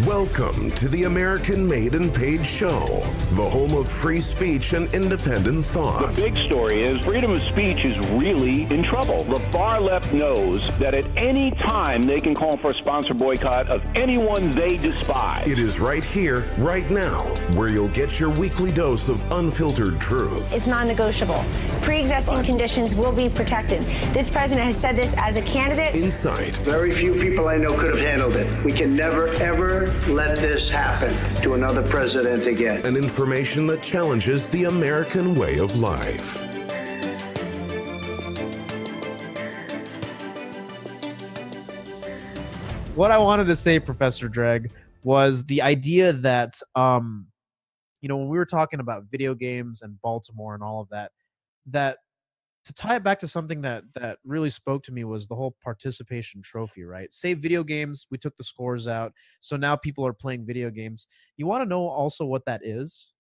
Welcome to the American Made and Paid Show, the home of free speech and independent thought. The big story is freedom of speech is really in trouble. The far left knows that at any time they can call for a sponsor boycott of anyone they despise. It is right here, right now, where you'll get your weekly dose of unfiltered truth. It's non-negotiable. Pre-existing conditions will be protected. This president has said this as a candidate. Insight. Very few people I know could have handled it. We can never, ever let this happen to another president again. And information that challenges the American way of life. What I wanted to say, Professor Dreg, was the idea that, when we were talking about video games and Baltimore and all of that, that to tie it back to something that really spoke to me was the whole participation trophy, right? Say video games, we took the scores out, so now people are playing video games. You want to know also what that is?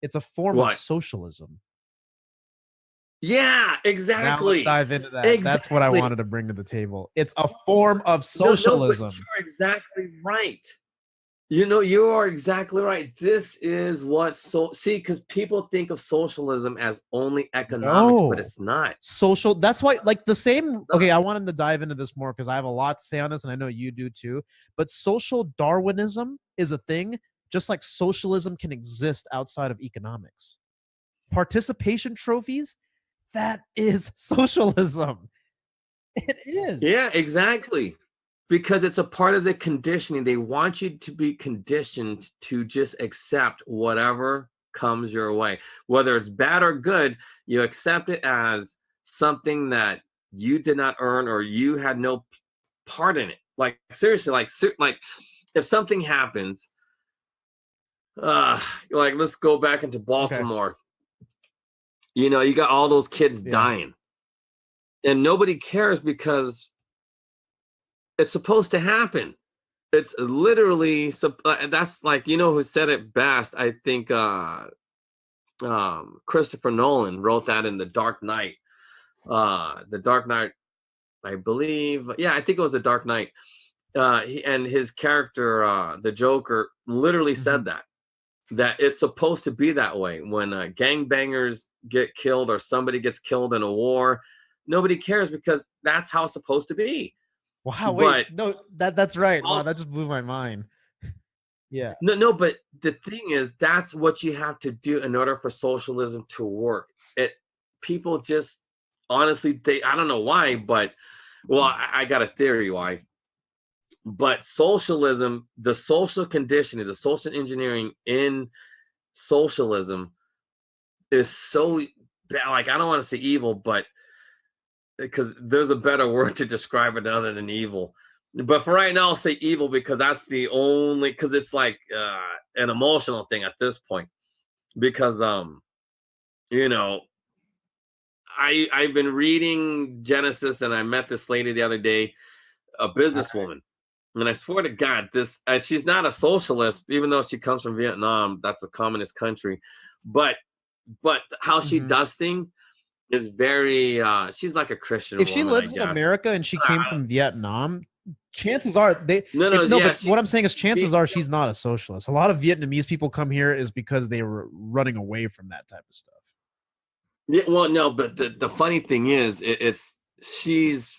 It's a form of socialism. Yeah, exactly. Now let's dive into that. Exactly. That's what I wanted to bring to the table. It's a form of socialism. No, but you're exactly right. You are exactly right. This is what because people think of socialism as only economics, but it's not. Social. That's why, like the same. Okay, I wanted to dive into this more because I have a lot to say on this, and I know you do too. But social Darwinism is a thing, just like socialism can exist outside of economics. Participation trophies, that is socialism. It is. Yeah, exactly. Because it's a part of the conditioning. They want you to be conditioned to just accept whatever comes your way. Whether it's bad or good, you accept it as something that you did not earn or you had no part in it. Like, seriously, like if something happens, like let's go back into Baltimore. Okay. You got all those kids dying. And nobody cares because it's supposed to happen. It's literally that's like, who said it best? I think Christopher Nolan wrote that in The Dark Knight. The Dark Knight, I believe. Yeah, I think it was The Dark Knight. And his character, the Joker, literally said that it's supposed to be that way. When gangbangers get killed or somebody gets killed in a war, nobody cares because that's how it's supposed to be. Wow, wait, no, that's right. Wow, that just blew my mind. Yeah. No, but the thing is, that's what you have to do in order for socialism to work. People just, honestly, I don't know why, but, well, I got a theory why. But socialism, the social conditioning, the social engineering in socialism is so bad. Like, I don't want to say evil, but because there's a better word to describe it other than evil. But for right now, I'll say evil because that's the only, because it's like an emotional thing at this point. Because, I've been reading Genesis and I met this lady the other day, a businesswoman. And I swear to God, she's not a socialist, even though she comes from Vietnam. That's a communist country. But how she does things is very she's like a Christian if she woman, lives in America and she came from Vietnam, chances are but what I'm saying is chances are she's not a socialist. A lot of Vietnamese people come here is because they were running away from that type of stuff. Yeah, well, no, but the funny thing is she's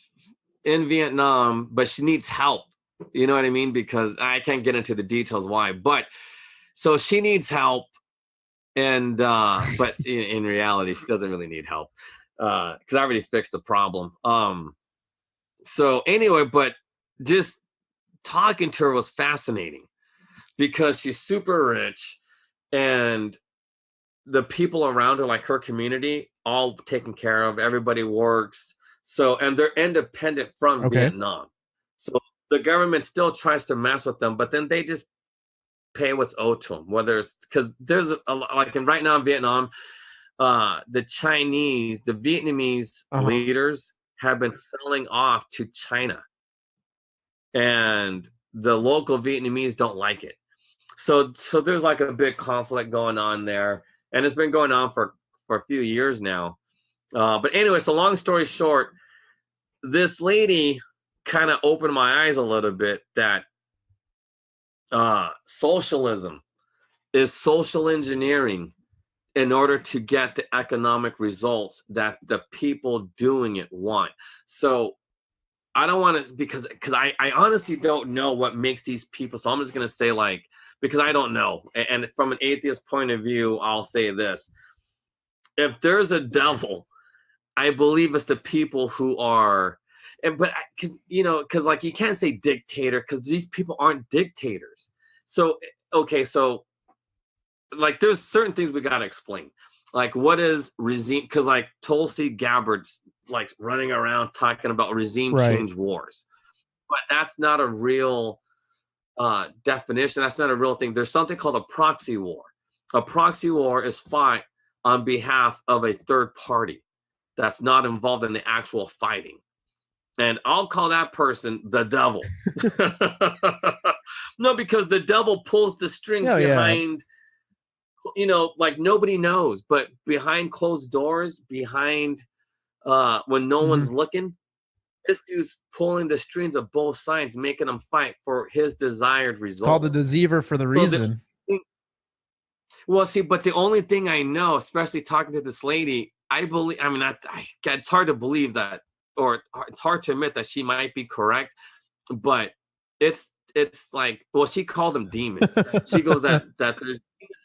in Vietnam, but she needs help. You know what I mean? Because I can't get into the details why, but so she needs help. And but in reality, she doesn't really need help because I already fixed the problem. So anyway, but just talking to her was fascinating because she's super rich and the people around her, like her community, all taken care of. Everybody works. So, and they're independent from Vietnam. So the government still tries to mess with them, but then they just pay what's owed to them, whether it's because there's right now in Vietnam, the Vietnamese leaders have been selling off to China, and the local Vietnamese don't like it. So there's like a big conflict going on there, and it's been going on for a few years now. But anyway, so long story short, this lady kind of opened my eyes a little bit that Socialism is social engineering in order to get the economic results that the people doing it want. So I don't want to, because I honestly don't know what makes these people. So I'm just going to say, like, because I don't know. And from an atheist point of view, I'll say this. If there's a devil, I believe it's the people who are, but because like you can't say dictator because these people aren't dictators. So, okay, so like there's certain things we got to explain. Like what is regime? Because like Tulsi Gabbard's like running around talking about regime change wars, but that's not a real definition. That's not a real thing. There's something called a proxy war. A proxy war is fought on behalf of a third party that's not involved in the actual fighting. And I'll call that person the devil. No, because the devil pulls the strings behind, like nobody knows, but behind closed doors, behind when no one's looking, this dude's pulling the strings of both sides, making them fight for his desired result. Called the deceiver for the reason. Well, see, but the only thing I know, especially talking to this lady, I believe, I mean, it's hard to believe that, or it's hard to admit that she might be correct, but it's like, well, she called them demons. She goes that there's demons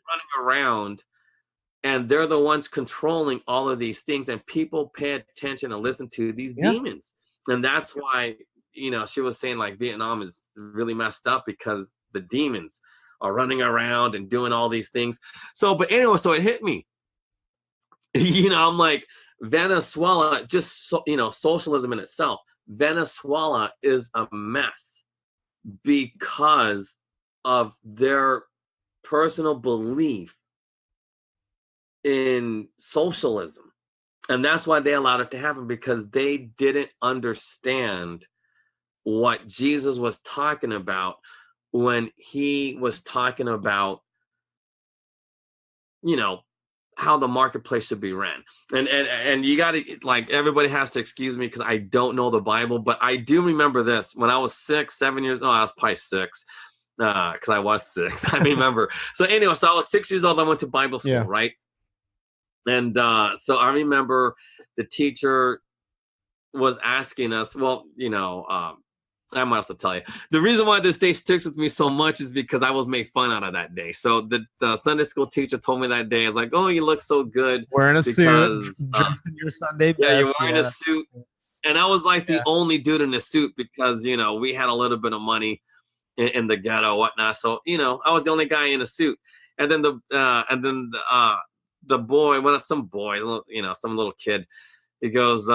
running around and they're the ones controlling all of these things, and people pay attention and listen to these demons. And that's why, she was saying like Vietnam is really messed up because the demons are running around and doing all these things. So, but anyway, so it hit me. I'm like, Venezuela, just socialism in itself, Venezuela is a mess because of their personal belief in socialism. And that's why they allowed it to happen, because they didn't understand what Jesus was talking about when he was talking about, how the marketplace should be ran. And you got to, like, everybody has to excuse me because I don't know the Bible, but I do remember this. When I was 7 years old, I was probably 6, because I was 6. I remember. So anyway, so I was 6 years old. I went to Bible school, right? And so I remember the teacher was asking us, well, I might also tell you, the reason why this day sticks with me so much is because I was made fun out of that day. So the Sunday school teacher told me that day, I was like, oh, you look so good. Wearing a suit, dressed in your Sunday best. Yeah, you're wearing a suit. And I was like the only dude in the suit because, we had a little bit of money in the ghetto, whatnot. So, I was the only guy in a suit. And then the boy, some boy, some little kid, he goes,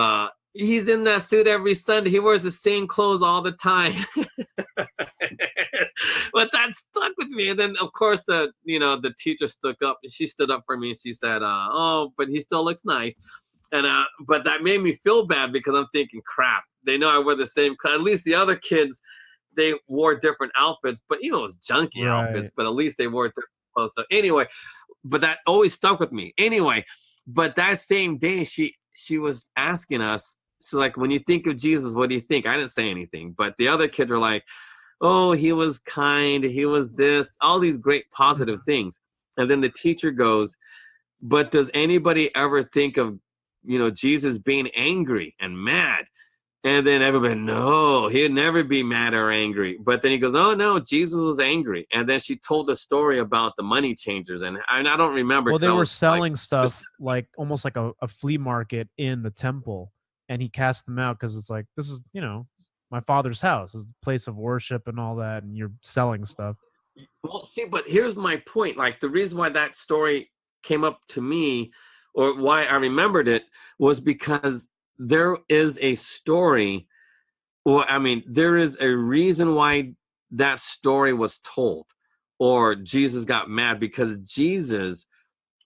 he's in that suit every Sunday. He wears the same clothes all the time. But that stuck with me. And then, of course, the teacher stood up. She stood up for me. And she said, oh, but he still looks nice. And but that made me feel bad because I'm thinking, crap, they know I wear the same clothes. At least the other kids, they wore different outfits. But, it was junky outfits. But at least they wore different clothes. So anyway, but that always stuck with me. Anyway, but that same day, she was asking us, so like, when you think of Jesus, what do you think? I didn't say anything, but the other kids were like, oh, he was kind, he was this, all these great positive things. And then the teacher goes, but does anybody ever think of, Jesus being angry and mad? And then everybody, no, he'd never be mad or angry. But then he goes, oh, no, Jesus was angry. And then she told a story about the money changers. And I don't remember. Well, they were selling stuff like almost like a flea market in the temple. And he cast them out because it's like, this is, my father's house. It's a place of worship and all that. And you're selling stuff. Well, see, but here's my point. Like, the reason why that story came up to me, or why I remembered it, was because there is a story, there is a reason why that story was told, or Jesus got mad, because Jesus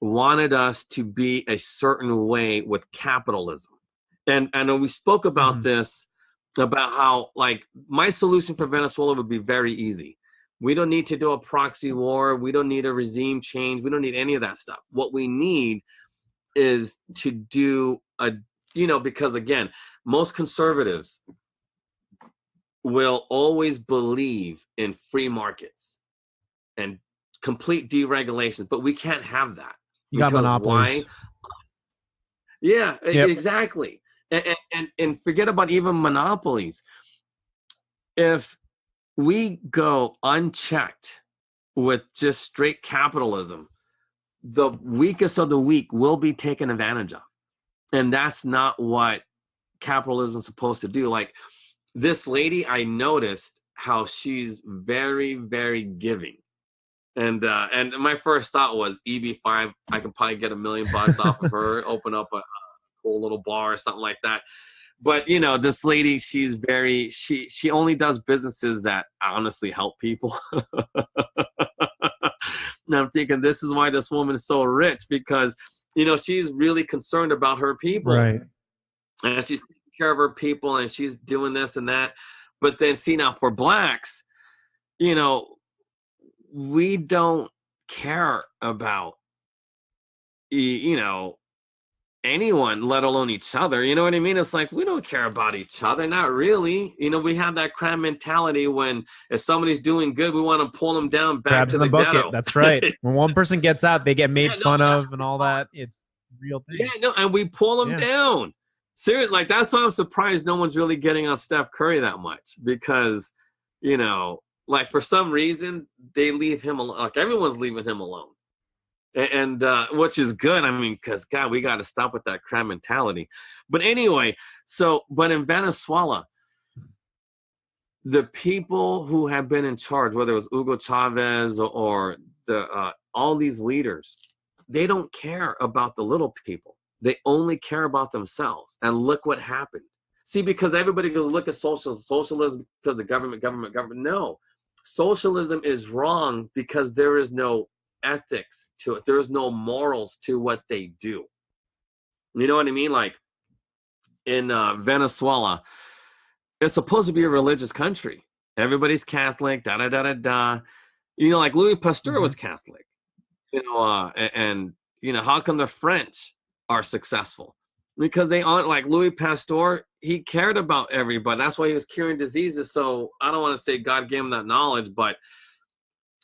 wanted us to be a certain way with capitalism. And I know we spoke about this, about how, like, my solution for Venezuela would be very easy. We don't need to do a proxy war. We don't need a regime change. We don't need any of that stuff. What we need is to do because, again, most conservatives will always believe in free markets. and complete deregulations, but we can't have that. You got monopolies. Why? Yeah, Yep. exactly. And forget about even monopolies. If we go unchecked with just straight capitalism, the weakest of the weak will be taken advantage of. And that's not what capitalism is supposed to do. Like this lady, I noticed how she's very, very giving. And my first thought was EB5, I could probably get $1 million off of her, open up a cool little bar or something like that. But you know, this lady, she's very, she only does businesses that honestly help people. And I'm thinking this is why this woman is so rich, because you know, she's really concerned about her people. Right. And she's taking care of her people and she's doing this and that. But then see, now for blacks, you know, we don't care about, you know, anyone, let alone each other. You know what I mean? It's like, we don't care about each other. Not really. You know, we have that crab mentality when if somebody's doing good, we want to pull them down back Crabs to in the bucket. ghetto. That's right. When one person gets out, they get made Yeah, no, fun that's of and all that. It's a real thing. Yeah, no, and we pull them down. Seriously, like that's why I'm surprised no one's really getting on Steph Curry that much, because, you know, like for some reason they leave him alone. Like everyone's leaving him alone, and which is good. I mean, because God, we got to stop with that crab mentality. But anyway, but in Venezuela, the people who have been in charge, whether it was Hugo Chavez or the all these leaders, they don't care about the little people. They only care about themselves. And look what happened. See, because everybody goes, look at socialism because the government. No, socialism is wrong because there is no ethics to it. There is no morals to what they do. You know what I mean? Like in Venezuela, it's supposed to be a religious country. Everybody's Catholic, da-da-da-da-da. You know, like Louis Pasteur was Catholic. You know, and you know, how come the French are successful? Because they aren't like Louis Pasteur. He cared about everybody. That's why he was curing diseases. So I don't want to say God gave him that knowledge, but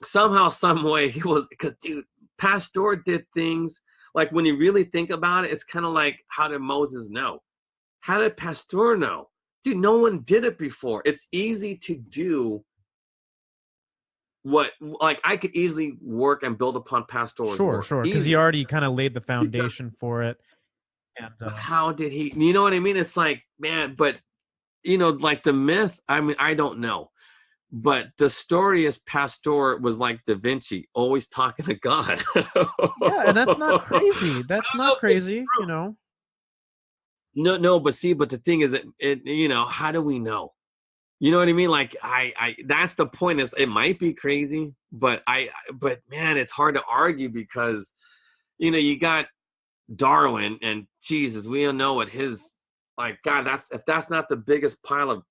somehow, some way he was, because dude, Pasteur did things like when you really think about it, it's kind of like, how did Moses know? How did Pasteur know? Dude, no one did it before. It's easy to do what, like I could easily work and build upon Pasteur's work. Sure, because he already kind of laid the foundation for it. And how did he, you know what I mean? It's like, man, but you know, like the myth, I mean, I don't know, but the story is Pasteur was like Da Vinci, always talking to God. Yeah, and that's not crazy. That's not crazy, you know. No, but see, but the thing is that it, you know, how do we know? You know what I mean? Like I that's the point, is it might be crazy, but man, it's hard to argue because, you know, you got Darwin and Jesus, we don't know what his, like, God, if that's not the biggest pile of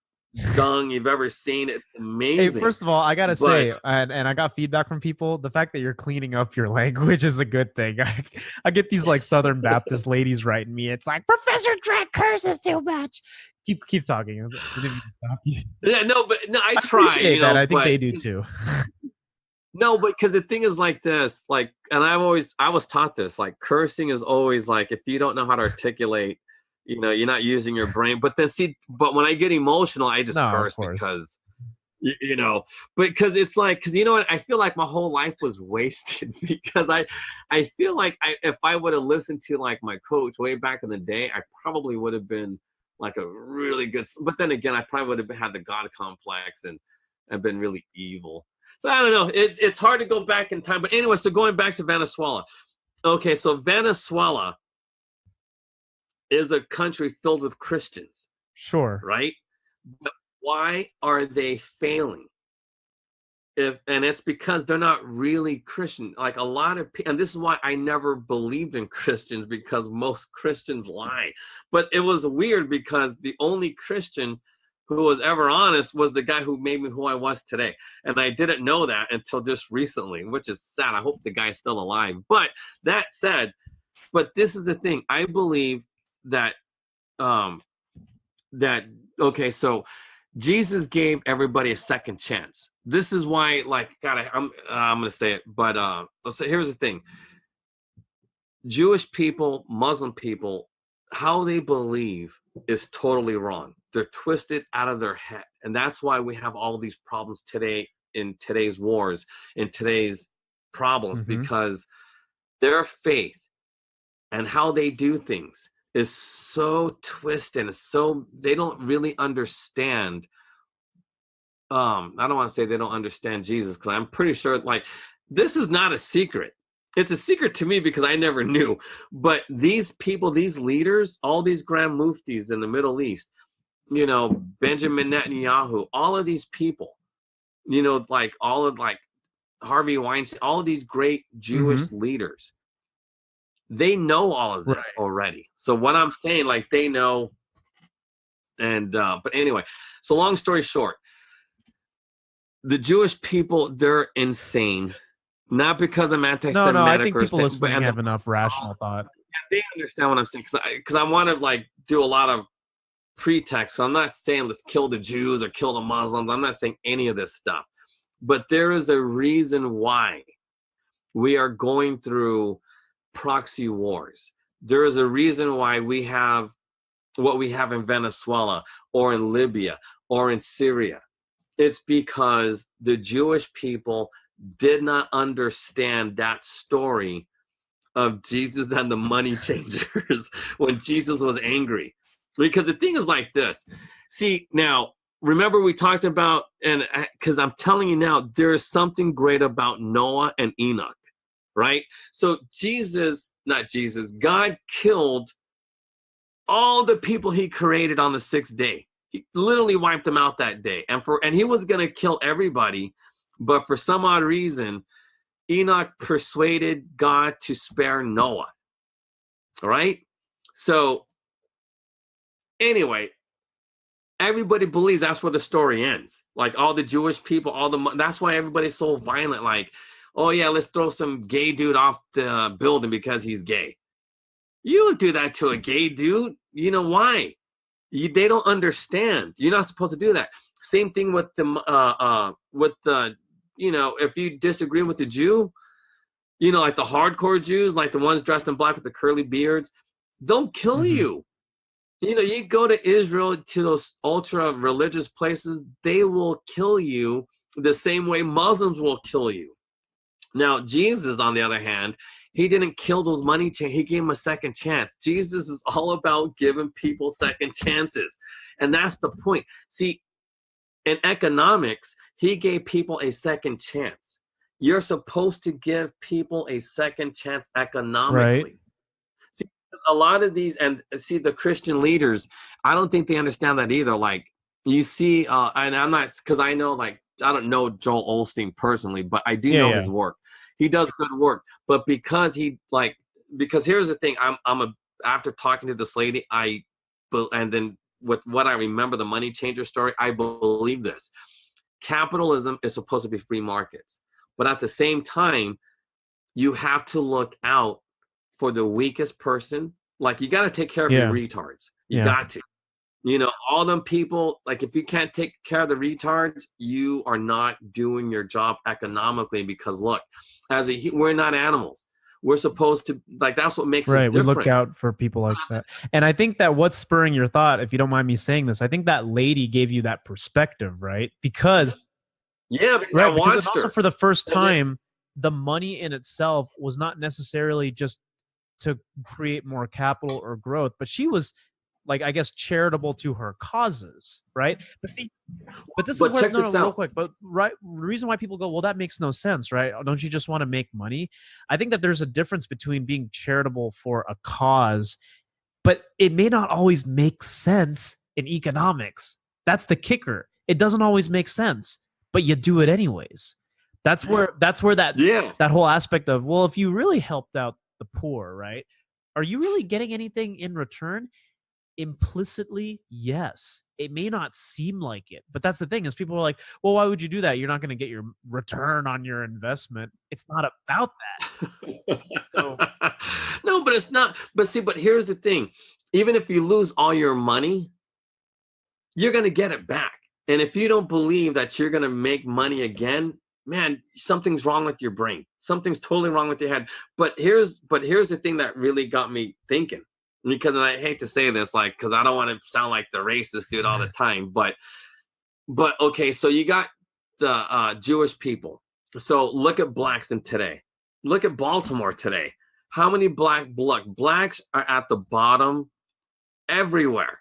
dung you've ever seen, it's amazing. Hey, first of all, I gotta say, and I got feedback from people, the fact that you're cleaning up your language is a good thing. I get these like Southern Baptist ladies writing me. It's like, Professor Drake curses too much. Keep talking. I didn't mean to stop you. Yeah, no, but no, I try. Appreciate you know, that. I think but, they do too. No, but because the thing is like this, like, and I was taught this, like cursing is always like, if you don't know how to articulate, you know, you're not using your brain. But then but when I get emotional, I just curse because, you know, because it's like, because you know what, I feel like my whole life was wasted because I feel like if I would have listened to like my coach way back in the day, I probably would have been like a really good, but then again, I probably would have had the God complex and been really evil. So I don't know. It's hard to go back in time. But anyway, so going back to Venezuela. Okay, so Venezuela is a country filled with Christians. Sure. Right? But why are they failing? And it's because they're not really Christian. Like a lot of people, and this is why I never believed in Christians, because most Christians lie. But it was weird because the only Christian who was ever honest was the guy who made me who I was today. And I didn't know that until just recently, which is sad. I hope the guy's still alive. But that said, but this is the thing. I believe that, okay, so Jesus gave everybody a second chance. This is why, like, God, I'm going to say it, but here's the thing. Jewish people, Muslim people, how they believe is totally wrong. They're twisted out of their head. And that's why we have all these problems today in today's wars, in today's problems, because their faith and how they do things is so twisted, and so they don't really understand. I don't want to say they don't understand Jesus, because I'm pretty sure, like, this is not a secret. It's a secret to me because I never knew. But these people, these leaders, all these grand muftis in the Middle East, you know, Benjamin Netanyahu, all of these people, you know, like all of, like, Harvey Weinstein, all of these great Jewish leaders, they know all of this already. So what I'm saying, like, they know. And but anyway, so long story short, the Jewish people, they're insane. Not because I'm anti-Semitic. No, I think people listening have enough rational thought. They understand what I'm saying, because I want to, like, do a lot of pretext. So I'm not saying let's kill the Jews or kill the Muslims. I'm not saying any of this stuff. But there is a reason why we are going through proxy wars. There is a reason why we have what we have in Venezuela or in Libya or in Syria. It's because the Jewish people did not understand that story of Jesus and the money changers when Jesus was angry. Because the thing is like this. See, now, remember we talked about, and because I'm telling you now, there is something great about Noah and Enoch, right? So God killed all the people he created on the sixth day. He literally wiped them out that day. And he was going to kill everybody, but for some odd reason, Enoch persuaded God to spare Noah. All right? So anyway, everybody believes that's where the story ends. Like, all the Jewish people, that's why everybody's so violent. Like, oh yeah, let's throw some gay dude off the building because he's gay. You don't do that to a gay dude. You know why? They don't understand. You're not supposed to do that. Same thing with the you know, if you disagree with the Jew, you know, like the hardcore Jews, like the ones dressed in black with the curly beards, they'll kill you. You know, you go to Israel, to those ultra religious places, they will kill you the same way Muslims will kill you. Now, Jesus, on the other hand, he didn't kill those money changers. He gave them a second chance. Jesus is all about giving people second chances. And that's the point. See, in economics, he gave people a second chance. You're supposed to give people a second chance economically. Right. See, a lot of these, and see, the Christian leaders, I don't think they understand that either. Like, you see, and I'm not, because I know, like, I don't know Joel Osteen personally, but I do know his work. He does good work, but because here's the thing, after talking to this lady, and then with what I remember, the money changer story, I believe this. Capitalism is supposed to be free markets, but at the same time, you have to look out for the weakest person. Like, you got to take care of your retards. You got to. You know, all them people, like, if you can't take care of the retards, you are not doing your job economically, because look, we're not animals. We're supposed to, like, that's what makes us different. We look out for people like that. And I think that what's spurring your thought, if you don't mind me saying this, I think that lady gave you that perspective, right? Because I watched her. Also, for the first time, the money in itself was not necessarily just to create more capital or growth, but she was, like, I guess, charitable to her causes, right? But this is where, real quick. But the reason why people go, well, that makes no sense, right? Don't you just want to make money? I think that there's a difference between being charitable for a cause, but it may not always make sense in economics. That's the kicker. It doesn't always make sense, but you do it anyways. That's where that whole aspect of, well, if you really helped out the poor, right? Are you really getting anything in return? Implicitly, yes. It may not seem like it, but that's the thing, is people are like, well, why would you do that? You're not going to get your return on your investment. It's not about that. So, no, but it's not. But see, but here's the thing. Even if you lose all your money, you're going to get it back. And if you don't believe that you're going to make money again, man, something's wrong with your brain. Something's totally wrong with your head. But here's the thing that really got me thinking, because I hate to say this, like, because I don't want to sound like the racist dude all the time, but okay, so you got the Jewish people. So look at blacks in today. Look at Baltimore today. How many blacks are at the bottom everywhere?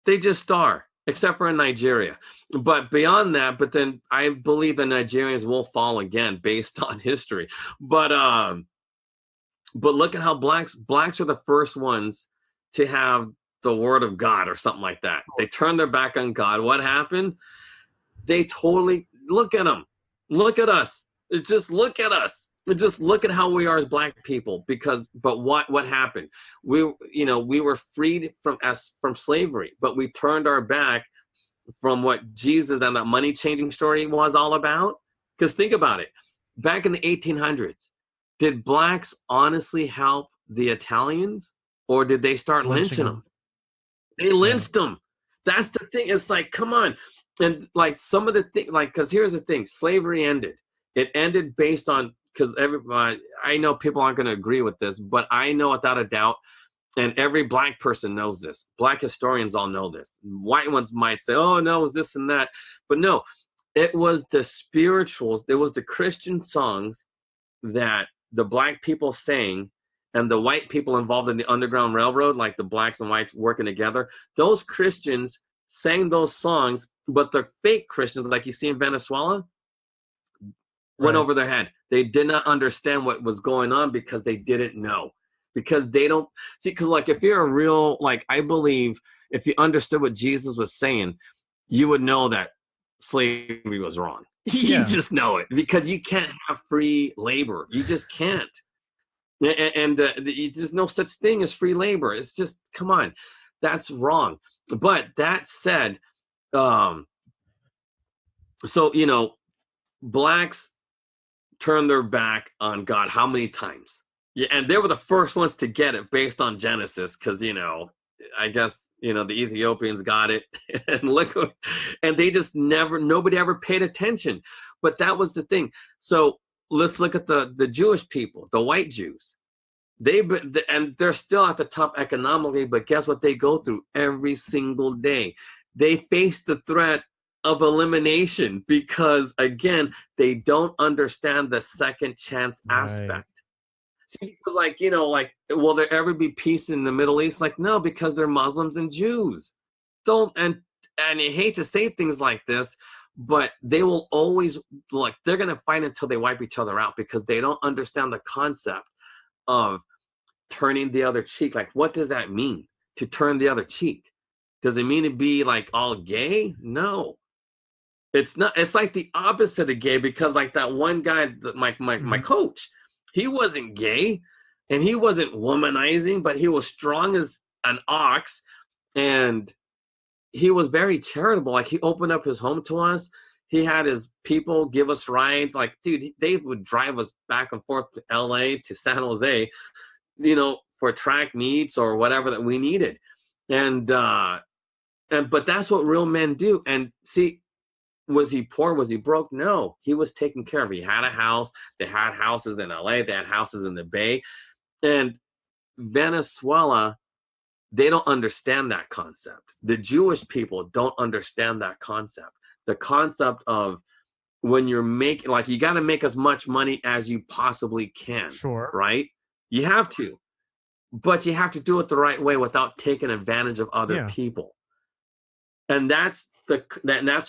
They just are, except for in Nigeria. But beyond that, but then I believe the Nigerians will fall again based on history. But look at how blacks are the first ones to have the word of God or something like that. They turned their back on God. What happened? They totally, look at them. Look at us. Just look at us. Just look at how we are as black people. But what happened? We were freed from slavery, but we turned our back from what Jesus and that money changing story was all about. Because think about it. Back in the 1800s, did blacks honestly help the Italians, or did they start lynching them? They lynched them. That's the thing. It's like, come on. And like some of the things, like, because here's the thing, slavery ended. It ended based on, because everybody, I know people aren't going to agree with this, but I know without a doubt, and every black person knows this. Black historians all know this. White ones might say, oh, no, it was this and that. But no, it was the spirituals, it was the Christian songs that the black people sang, and the white people involved in the Underground Railroad, like the blacks and whites working together, those Christians sang those songs, but the fake Christians, like you see in Venezuela, went over their head. They did not understand what was going on because they didn't know. Because they don't see, because like if you're a real, like I believe if you understood what Jesus was saying, you would know that slavery was wrong. You just know it, because you can't have free labor. You just can't. And there's no such thing as free labor. It's just, come on, that's wrong. But that said, so, blacks turned their back on God how many times? Yeah, and they were the first ones to get it based on Genesis, because, I guess, the Ethiopians got it, and they just nobody ever paid attention. But that was the thing. So let's look at the Jewish people, the white Jews. And they're still at the top economically, but guess what they go through every single day? They face the threat of elimination because, again, they don't understand the second chance aspect. See, because will there ever be peace in the Middle East? Like, no, because they're Muslims and Jews. And I hate to say things like this, but they will always, they're going to fight until they wipe each other out, because they don't understand the concept of turning the other cheek. Like, what does that mean, to turn the other cheek? Does it mean to be like all gay? No. It's not. It's like the opposite of gay, because like that one guy, my coach, he wasn't gay and he wasn't womanizing, but he was strong as an ox, and he was very charitable. Like, he opened up his home to us. He had his people give us rides. Like, dude, they would drive us back and forth to LA, to San Jose, for track meets or whatever that we needed. But that's what real men do. And see, was he poor? Was he broke? No, he was taken care of. He had a house. They had houses in LA. They had houses in the Bay. And Venezuela, they don't understand that concept. The Jewish people don't understand that concept. The concept of when you're making, like, you got to make as much money as you possibly can. Sure. Right? You have to. But you have to do it the right way without taking advantage of other people. And that's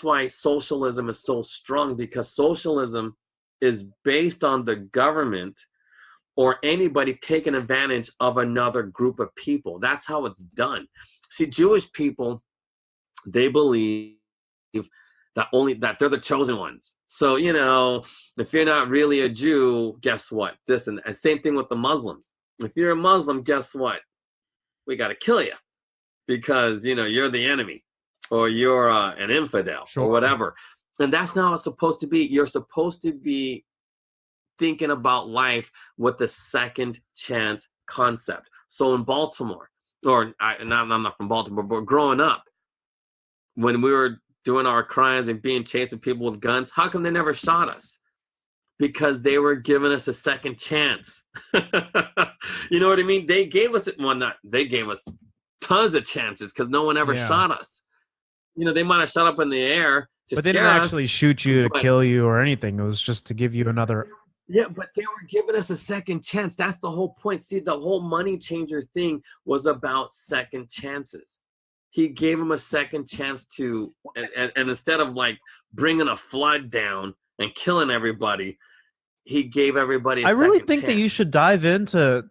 why socialism is so strong, because socialism is based on the government or anybody taking advantage of another group of people. That's how it's done. See, Jewish people, they believe that they're the chosen ones. So, if you're not really a Jew, guess what? This and same thing with the Muslims. If you're a Muslim, guess what? We got to kill you because, you're the enemy. Or you're an infidel, or whatever. And that's not how it's supposed to be. You're supposed to be thinking about life with the second chance concept. So in Baltimore, I'm not from Baltimore, but growing up, when we were doing our crimes and being chased with people with guns, how come they never shot us? Because they were giving us a second chance. You know what I mean? They gave us they gave us tons of chances because no one ever shot us. You know, they might have shot up in the air to but they didn't actually shoot you to kill you or anything. It was just to give you another. Yeah, but they were giving us a second chance. That's the whole point. See, the whole money changer thing was about second chances. He gave them a second chance to, and instead of like bringing a flood down and killing everybody, he gave everybody a I really second think chance. that you should dive into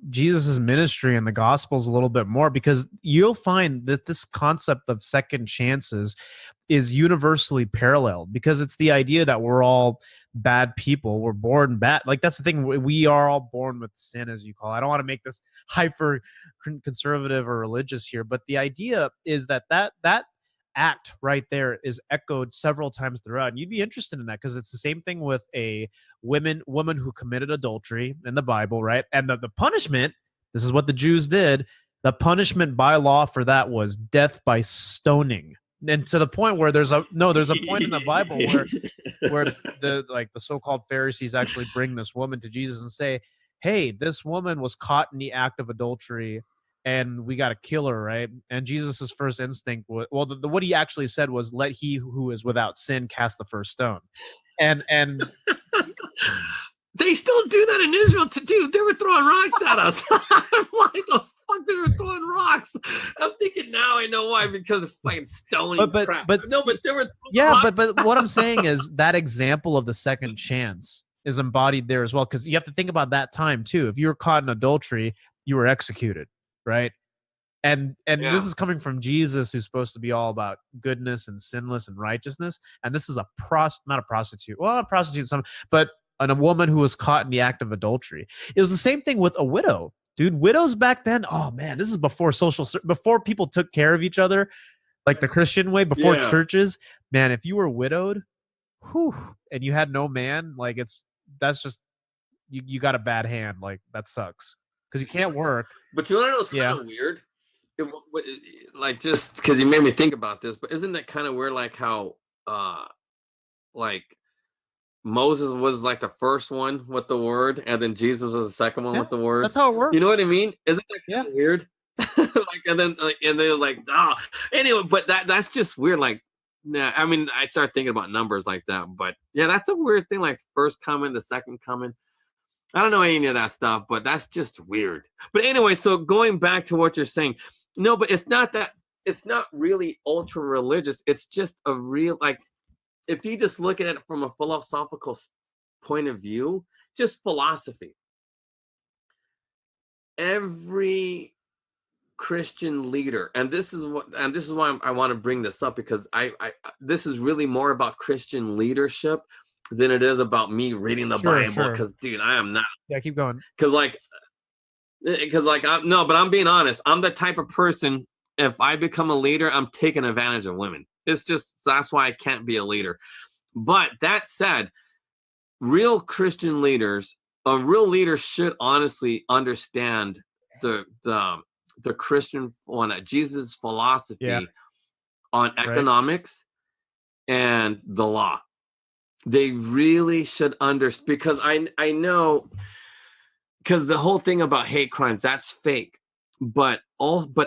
Jesus's ministry and the Gospels a little bit more, because you'll find that this concept of second chances is universally paralleled, because it's the idea that we're all bad people. We're born bad. Like, that's the thing. We are all born with sin, as you call it. I don't want to make this hyper conservative or religious here, but the idea is that act right there is echoed several times throughout. And you'd be interested in that, because it's the same thing with a woman who committed adultery in the Bible, right? And the punishment, this is what the Jews did, the punishment by law for that was death by stoning. And to the point where there's a point in the Bible where the so-called Pharisees actually bring this woman to Jesus and say, hey, this woman was caught in the act of adultery and we got to kill her, right? And Jesus's first instinct was, what he actually said was, let he who is without sin cast the first stone. And they still do that in Israel. They were throwing rocks at us. Why the fuck they were throwing rocks? I'm thinking now I know why, because of fucking stoning crap. But they were rocks. but what I'm saying is that example of the second chance is embodied there as well, because you have to think about that time too. If you were caught in adultery, you were executed, right? And this is coming from Jesus, who's supposed to be all about goodness and sinless and righteousness. And this is not a prostitute. Well, a prostitute, but a woman who was caught in the act of adultery. It was the same thing with a widow, dude. Widows back then, oh man, this is before people took care of each other like the Christian way, before churches. Man, if you were widowed, and you had no man, like that's just you got a bad hand. Like, that sucks because you can't work. But you know what was kind of weird? Like, just because you made me think about this, but isn't that kind of weird? Like how, like, Moses was like the first one with the word, and then Jesus was the second one with the word. That's how it works. You know what I mean? Isn't that kind of weird? And then it was like, anyway, but that's just weird. Like, nah, I mean, I start thinking about numbers like that, but yeah, that's a weird thing. Like, first coming, the second coming. I don't know any of that stuff, but that's just weird. But anyway, so going back to what you're saying, no, but it's not really ultra religious. It's just a real, like, if you just look at it from a philosophical point of view, just philosophy. Every Christian leader, and this is why I want to bring this up, because I this is really more about Christian leadership than it is about me reading the Bible. Because dude, I am not. Yeah, keep going. Because I'm being honest. I'm the type of person, if I become a leader, I'm taking advantage of women. It's just, that's why I can't be a leader. But that said, real Christian leaders, a real leader should honestly understand the Christian one, Jesus' philosophy on economics and the law. They really should understand, because I know, because the whole thing about hate crimes, that's fake, but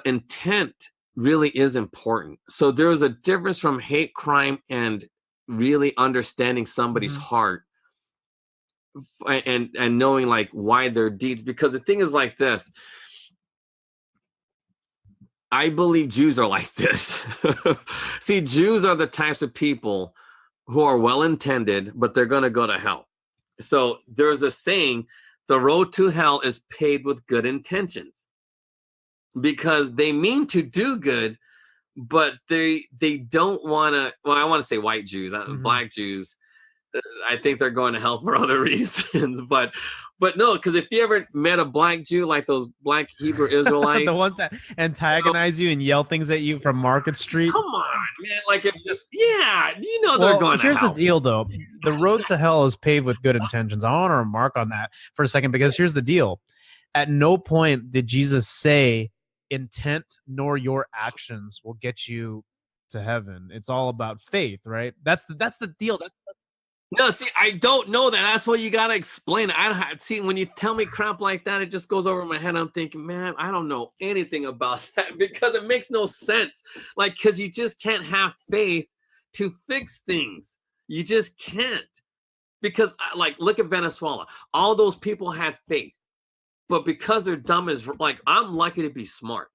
intent really is important. So there's a difference from hate crime and really understanding somebody's heart and knowing like why their deeds. Because the thing is like this, I believe Jews are like this. See, Jews are the types of people who are well-intended, but they're going to go to hell. So there's a saying, the road to hell is paved with good intentions, because they mean to do good, but they don't want to. Well, I want to say white Jews, black Jews. I think they're going to hell for other reasons, but no, because if you ever met a black Jew, like those black Hebrew Israelites, the ones that antagonize you and yell things at you from Market Street. Come on, man! Like, it just they're going to hell. Here's the deal, though: the road to hell is paved with good intentions. I want to remark on that for a second, because here's the deal: at no point did Jesus say intent nor your actions will get you to heaven. It's all about faith, right? That's the deal. No, see, I don't know that. That's what you gotta explain. See, when you tell me crap like that, it just goes over my head. I'm thinking, man, I don't know anything about that because it makes no sense. Like, because you just can't have faith to fix things. You just can't. Because, like, look at Venezuela. All those people had faith, but because they're dumb as like, I'm lucky to be smart.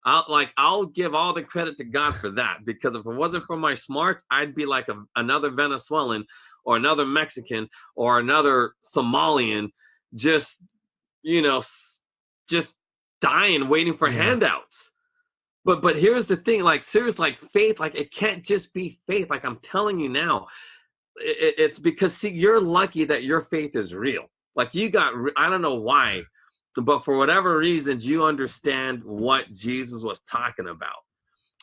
I'll give all the credit to God for that, because if it wasn't for my smarts, I'd be like another Venezuelan or another Mexican or another Somalian, just, just dying, waiting for handouts. But here's the thing, like, serious, like, faith, like, it can't just be faith. Like, I'm telling you now, it's because, see, you're lucky that your faith is real. Like, I don't know why, but for whatever reasons, you understand what Jesus was talking about.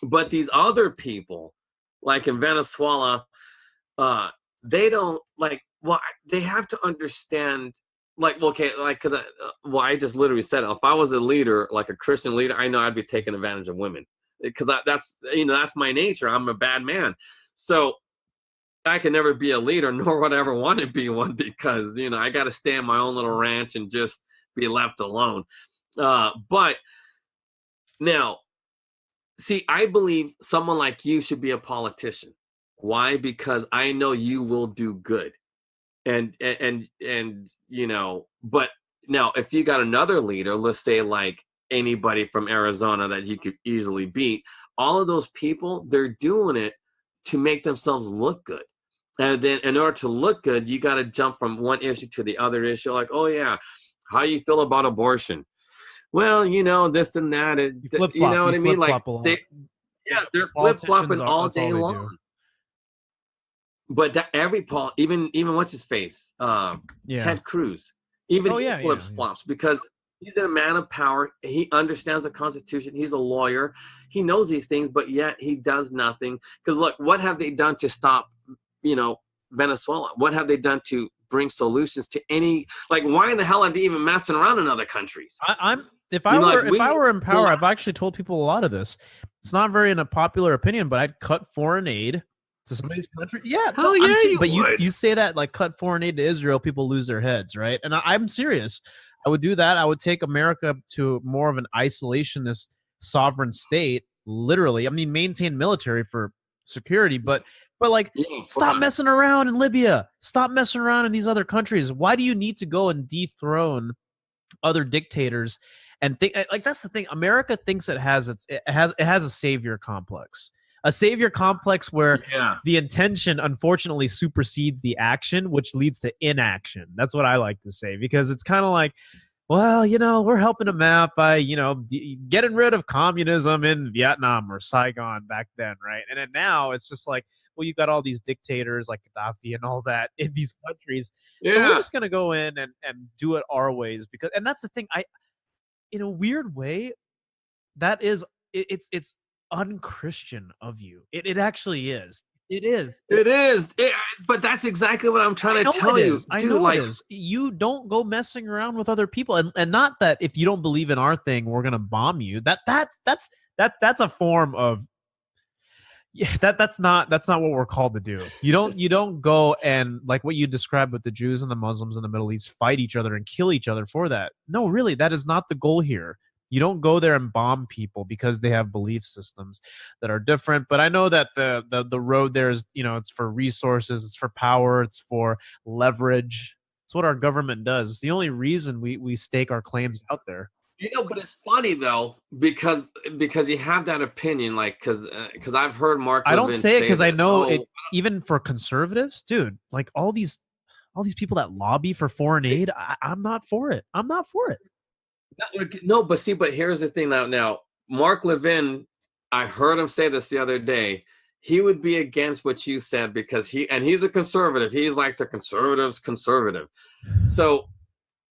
But these other people, like in Venezuela, they don't, like, well, they have to understand, like, okay, like, because I just literally said, if I was a leader, like a Christian leader, I know I'd be taking advantage of women, because that's my nature. I'm a bad man. So I can never be a leader, nor would I ever want to be one, because, I got to stay in my own little ranch and just be left alone. But now, see, I believe someone like you should be a politician. Why? Because I know you will do good. And but now if you got another leader, let's say like anybody from Arizona that you could easily beat, all of those people, they're doing it to make themselves look good. And then in order to look good, you got to jump from one issue to the other issue. Like, oh yeah, how you feel about abortion? Well, this and that. You know what I mean? Like, they're flip-flopping all day long. But that even what's his face? Ted Cruz. Even he flip-flops because he's a man of power. He understands the Constitution. He's a lawyer. He knows these things, but yet he does nothing. Because look, what have they done to stop, Venezuela? What have they done to bring solutions to any, like, why in the hell are they even messing around in other countries? If I were in power, I've actually told people a lot of this. It's not very in a popular opinion, but I'd cut foreign aid to somebody's country. Yeah, you say that, like, cut foreign aid to Israel, people lose their heads, right? And I'm serious. I would do that. I would take America to more of an isolationist sovereign state, literally. I mean, maintain military for security, but like, stop messing around in Libya. Stop messing around in these other countries. Why do you need to go and dethrone other dictators? And think, like, that's the thing. America thinks it has a savior complex. A savior complex where the intention, unfortunately, supersedes the action, which leads to inaction. That's what I like to say, because it's kind of like, well, we're helping them out by, getting rid of communism in Vietnam or Saigon back then, right? And then now it's just like, well, you got all these dictators like Gaddafi and all that in these countries. So we're just going to go in and do it our ways, and that's the thing. In a weird way, that is, it's unchristian of you. It actually is. It is. But that's exactly what I'm trying to tell you. I know it is. You don't go messing around with other people, and not that if you don't believe in our thing, we're gonna bomb you. That's a form of. Yeah, that's not what we're called to do. You don't go and, like what you described with the Jews and the Muslims in the Middle East, fight each other and kill each other for that. No, really, that is not the goal here. You don't go there and bomb people because they have belief systems that are different. But I know that the road there is, it's for resources, it's for power, it's for leverage. It's what our government does. It's the only reason we stake our claims out there. But it's funny though, because you have that opinion, like, because I've heard Mark. I don't say it because I know it. Even for conservatives, dude, like all these people that lobby for foreign aid, I'm not for it. I'm not for it. No, but here's the thing now. Mark Levin, I heard him say this the other day. He would be against what you said because he's a conservative. He's like the conservatives' conservative. So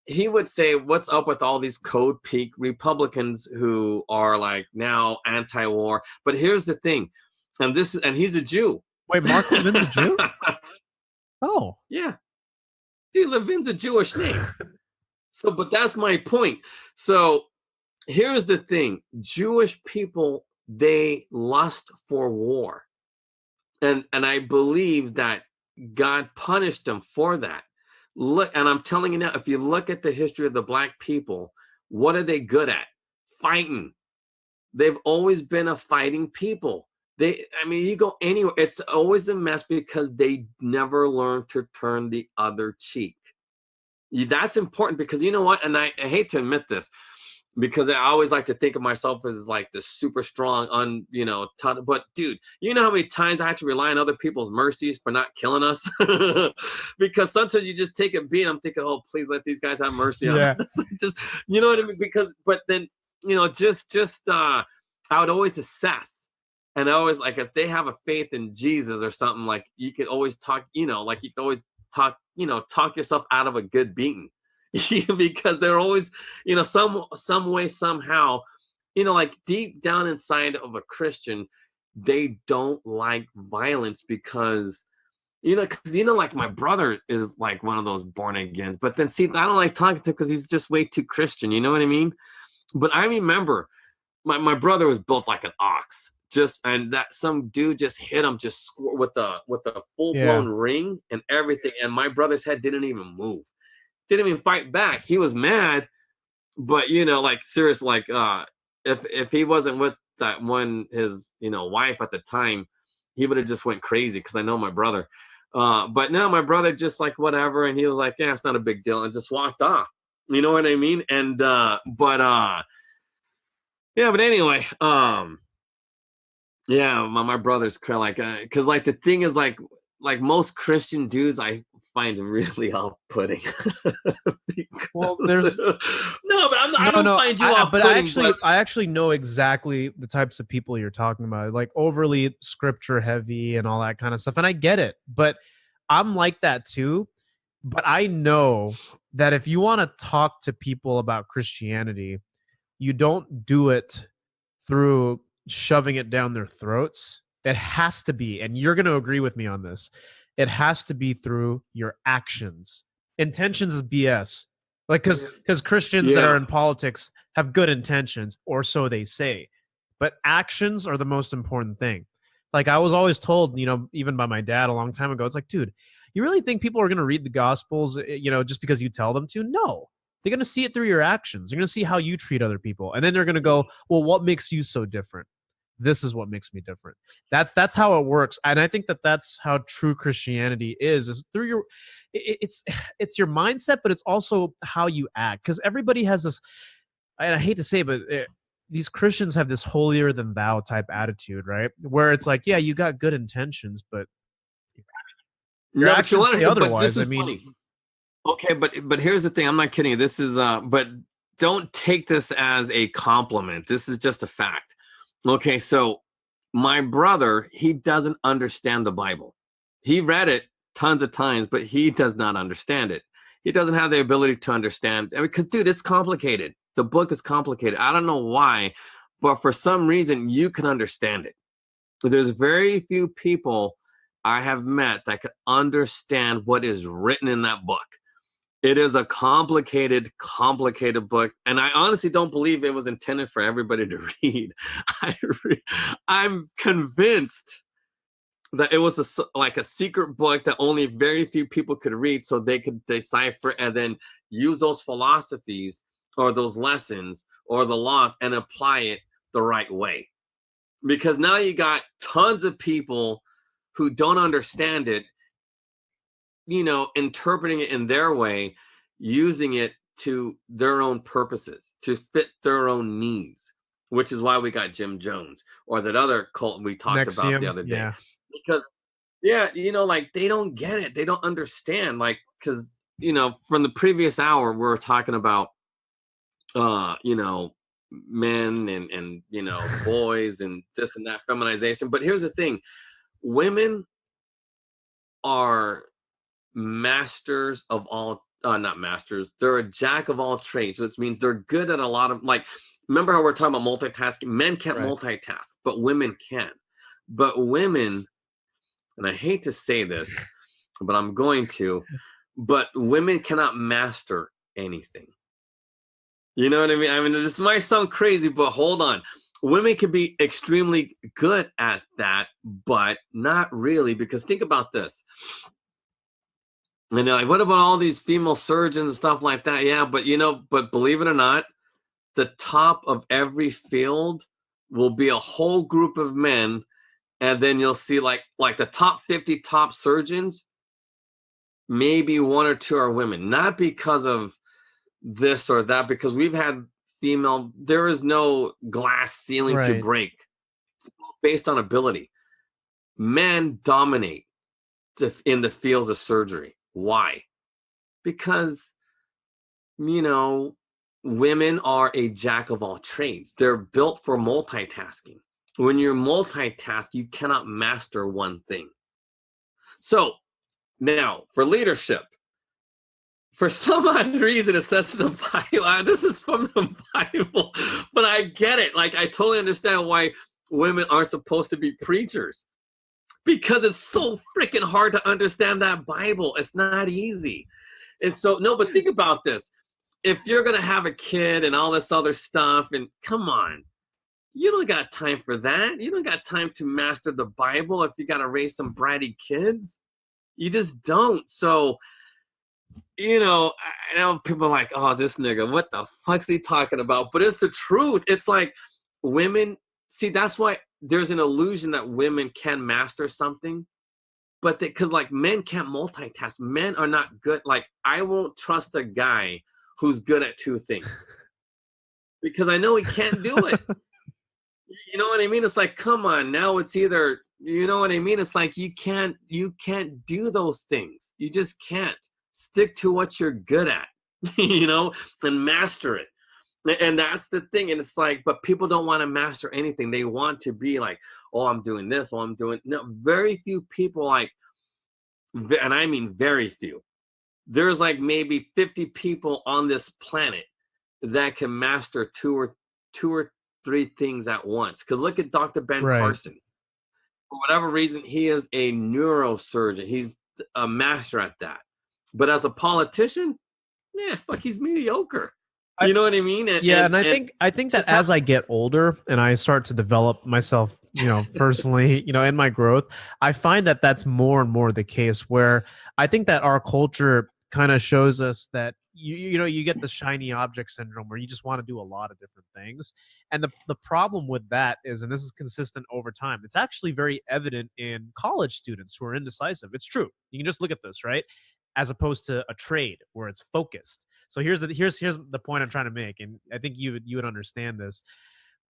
he would say, what's up with all these Code Peak Republicans who are like now anti-war? But here's the thing, and he's a Jew. Wait, Mark Levin's a Jew? Oh, yeah. Dude, Levin's a Jewish name. So, but that's my point. So here's the thing. Jewish people they lust for war. And I believe that God punished them for that. Look, and I'm telling you now, if you look at the history of the black people, what are they good at? Fighting. They've always been a fighting people. You go anywhere, it's always a mess because they never learn to turn the other cheek. That's important because you know what? And I hate to admit this, because I always like to think of myself as like this super strong, but dude, you know how many times I have to rely on other people's mercies for not killing us? Because sometimes you just take a beat. I'm thinking, oh, please let these guys have mercy on us. Just, you know what I mean? But then, I would always assess. And I always, like, if they have a faith in Jesus or something, like, you could always talk, like, you could always talk yourself out of a good beating. Because they're always, some way, somehow, like deep down inside of a Christian, they don't like violence because like my brother is like one of those born agains, but then see, I don't like talking to him because he's just way too Christian. You know what I mean? But I remember my brother was built like an ox, and that some dude just hit him with a full blown ring and everything, and my brother's head didn't even move. Didn't even fight back. He was mad, but like serious, like if he wasn't with that one, his wife at the time, he would have just went crazy because I know my brother. But now my brother just like whatever, and he was like, yeah, it's not a big deal, and just walked off. You know what I mean? And but anyway, my brother's like because like the thing is like most Christian dudes I find him really off-putting. Well, there's no, but I don't find you off-putting. But I actually know exactly the types of people you're talking about, like overly scripture heavy and all that kind of stuff. And I get it, but I'm like that too. But I know that if you want to talk to people about Christianity, you don't do it through shoving it down their throats. It has to be, and you're going to agree with me on this, it has to be through your actions. Intentions is BS. Like, because Christians that are in politics have good intentions, or so they say. But actions are the most important thing. Like, I was always told, even by my dad a long time ago, it's like, dude, you really think people are going to read the Gospels, just because you tell them to? No. They're going to see it through your actions. They're going to see how you treat other people. And then they're going to go, well, what makes you so different? This is what makes me different. That's how it works. And I think that's how true Christianity is through your, it's your mindset, but it's also how you act. Because everybody has this, and I hate to say it, but these Christians have this holier than thou type attitude, right? Where it's like, yeah, you got good intentions, but your actions say otherwise. But funny. Okay, but here's the thing. I'm not kidding you. This is but don't take this as a compliment. This is just a fact. Okay, so my brother, he doesn't understand the Bible. He read it tons of times, but he does not understand it. He doesn't have the ability to understand. Because, dude, it's complicated. The book is complicated. I don't know why, but for some reason, you can understand it. There's very few people I have met that could understand what is written in that book. It is a complicated book, and I honestly don't believe it was intended for everybody to read. I'm convinced that it was like a secret book that only very few people could read, so they could decipher and then use those philosophies or those lessons or the laws and apply it the right way. Because now you got tons of people who don't understand it, interpreting it in their way, using it to their own purposes, to fit their own needs, which is why we got Jim Jones or that other cult we talked about the other day. Yeah. Because, like they don't get it. They don't understand. Like, because, from the previous hour, we were talking about, men and boys and this and that, feminization. But here's the thing. Women are masters of all, not masters, they're a jack of all trades, which means they're good at a lot of, like, remember how we're talking about multitasking? Men can't multitask, but women can. But women, and I hate to say this, but I'm going to, but women cannot master anything. You know what I mean? I mean, this might sound crazy, but hold on. women can be extremely good at that, but not really, because think about this. And they're like, what about all these female surgeons and stuff like that? Yeah, but but believe it or not, the top of every field will be a whole group of men, and then you'll see like the top 50 top surgeons, maybe one or two are women, not because of this or that, because we've had female, there is no glass ceiling to Right. break based on ability. Men dominate in the fields of surgery. Why? Because, women are a jack of all trades. They're built for multitasking. When you're multitask, you cannot master one thing. So now for leadership, for some odd reason, it says in the Bible, this is from the Bible, but I get it. Like, I totally understand why women aren't supposed to be preachers, because it's so freaking hard to understand that Bible. It's not easy. And so, no, but think about this. If you're going to have a kid and all this other stuff, and come on, you don't got time for that. You don't got time to master the Bible if you got to raise some bratty kids. You just don't. So, I know people are like, oh, this nigga, what the fuck's he talking about? But it's the truth. It's like women, see, that's why there's an illusion that women can master something, but because like men can't multitask. Men are not good. Like, I won't trust a guy who's good at two things because I know he can't do it. You know what I mean? It's like, come on, now it's either, you know what I mean? It's like you can't do those things. You just can't. Stick to what you're good at, and master it. And that's the thing. And it's like, but people don't want to master anything. They want to be like, oh, I'm doing this. Oh, I'm doing, no, very few people like, and I mean very few. There's like maybe 50 people on this planet that can master two or three things at once. Because look at Dr. Ben Carson. For whatever reason, he is a neurosurgeon. He's a master at that. But as a politician, he's mediocre. You know what I mean? And I think that as I get older and I start to develop myself, personally, in my growth, I find that that's more and more the case, where I think that our culture kind of shows us that you get the shiny object syndrome where you just want to do a lot of different things. And the problem with that is, and this is consistent over time, it's actually very evident in college students who are indecisive. It's true. You can just look at this, right? As opposed to a trade where it's focused. So here's the point I'm trying to make, and I think you would understand this.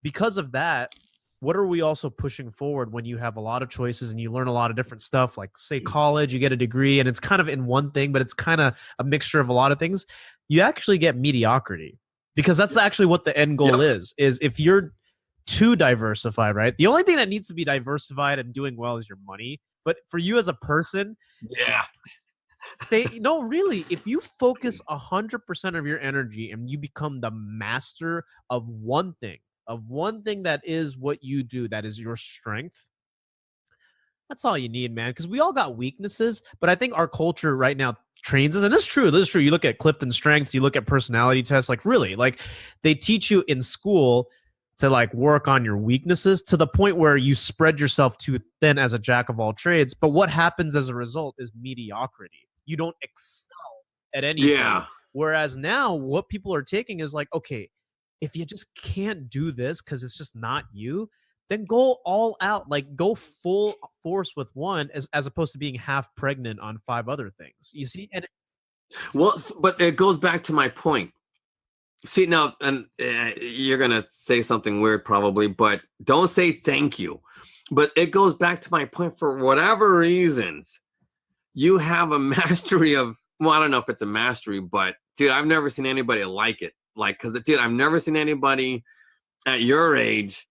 Because of that, what are we also pushing forward when you have a lot of choices and you learn a lot of different stuff, like say college, you get a degree and it's kind of in one thing, but it's kind of a mixture of a lot of things. You actually get mediocrity, because that's actually what the end goal is if you're too diversified, right? The only thing that needs to be diversified and doing well is your money. But for you as a person, really, if you focus 100% of your energy and you become the master of one thing that is what you do, that is your strength, that's all you need, man. Because we all got weaknesses, but I think our culture right now trains us, and this is true. You look at Clifton Strengths, you look at personality tests, like really, like they teach you in school to like work on your weaknesses to the point where you spread yourself too thin as a jack of all trades. But what happens as a result is mediocrity. You don't excel at anything. Yeah. Whereas now what people are taking is like, okay, if you just can't do this because it's just not you, then go all out, like go full force with one as opposed to being half pregnant on 5 other things. You see? And but it goes back to my point. See, now, and you're going to say something weird probably, but don't say thank you. But it goes back to my point. For whatever reasons, you have a mastery of, well, I don't know if it's a mastery, but dude, I've never seen anybody like it. Like, because dude, I've never seen anybody at your age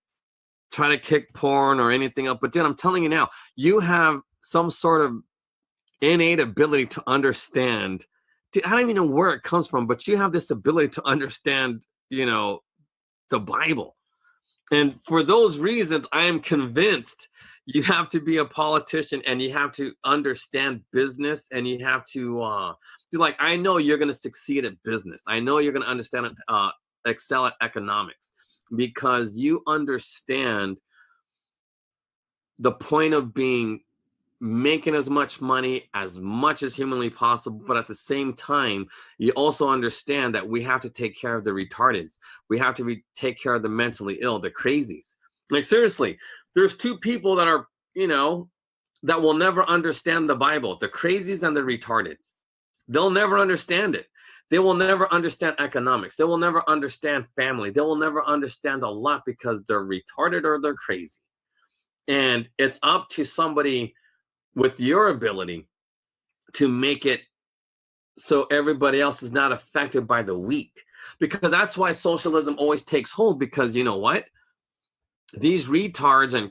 try to kick porn or anything else. But dude, I'm telling you now, you have some sort of innate ability to understand. Dude, I don't even know where it comes from, but you have this ability to understand, the Bible. And for those reasons, I am convinced you have to be a politician and you have to understand business, and you have to be like, I know you're going to succeed at business. I know you're going to understand excel at economics. because you understand the point of being making as much money as humanly possible, but at the same time you also understand that we have to take care of the retardeds, we have to take care of the mentally ill, the crazies. Like, seriously, there's two people that are, you know, that will never understand the Bible: the crazies and the retarded. They'll never understand it. They will never understand economics. They will never understand family. They will never understand a lot because they're retarded or they're crazy. And it's up to somebody with your ability to make it so everybody else is not affected by the weak. Because that's why socialism always takes hold, because you know what? These retards and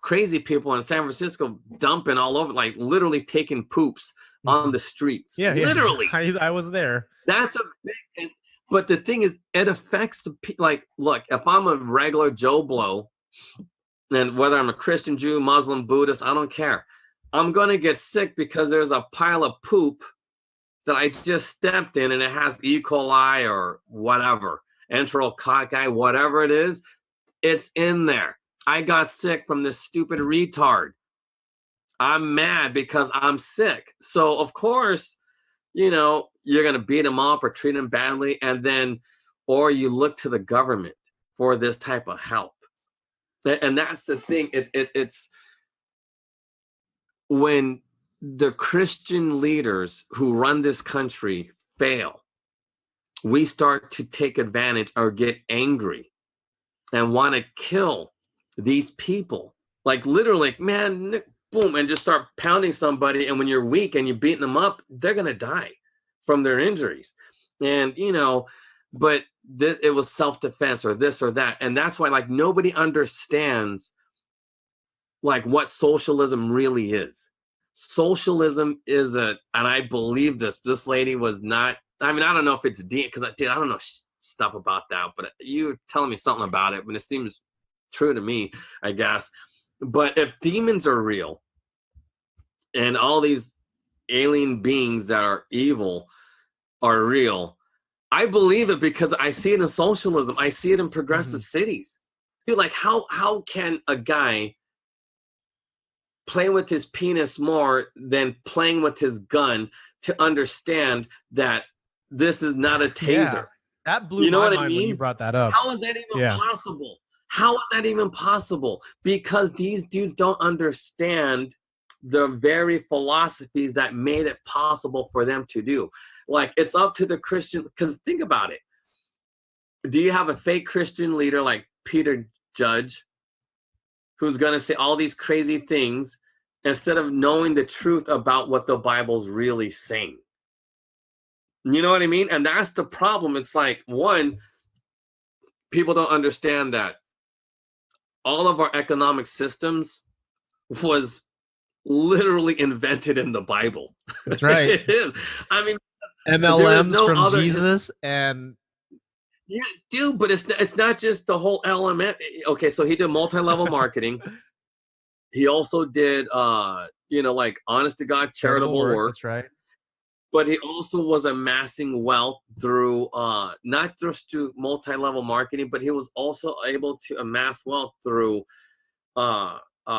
crazy people in San Francisco dumping all over, like literally taking poops on the streets. Yeah, literally. I was there. That's a big, but the thing is, it affects the people. Like, look, if I'm a regular Joe Blow, and whether I'm a Christian, Jew, Muslim, Buddhist, I don't care. I'm going to get sick because there's a pile of poop that I just stepped in and it has E. coli or whatever, enterococci, whatever it is, it's in there. I got sick from this stupid retard. I'm mad because I'm sick. So, of course, you know, you're going to beat him up or treat him badly, and then, or you look to the government for this type of help. And that's the thing. It's when the Christian leaders who run this country fail, we start to take advantage or get angry and want to kill these people. Like, literally, man, boom, and just start pounding somebody. And when you're weak and you're beating them up, they're going to die from their injuries. And, you know, but it was self-defense or this or that. And that's why, like, nobody understands like what socialism really is. Socialism is and I believe this lady was not, I mean, I don't know if it's because I don't know stuff about that, but you're telling me something about it, but it seems true to me, I guess. But if demons are real and all these alien beings that are evil are real, I believe it because I see it in socialism. I see it in progressive cities. Dude, like, how can a guy play with his penis more than playing with his gun to understand that this is not a taser? Yeah, that blew my mind when you brought that up. How is that even possible? How is that even possible? Because these dudes don't understand the very philosophies that made it possible for them to do. Like, it's up to the Christian, because think about it. Do you have a fake Christian leader like Peter Judge who's going to say all these crazy things instead of knowing the truth about what the Bible's really saying? You know what I mean? And that's the problem. It's like, one, people don't understand that all of our economic systems was literally invented in the Bible. That's right. It is. I mean, MLMs from Jesus and... Yeah, dude, but it's not just the whole element. Okay, so he did multi-level marketing. He also did, like honest to God charitable work. That's right. But he also was amassing wealth through not just through multi-level marketing, but he was also able to amass wealth through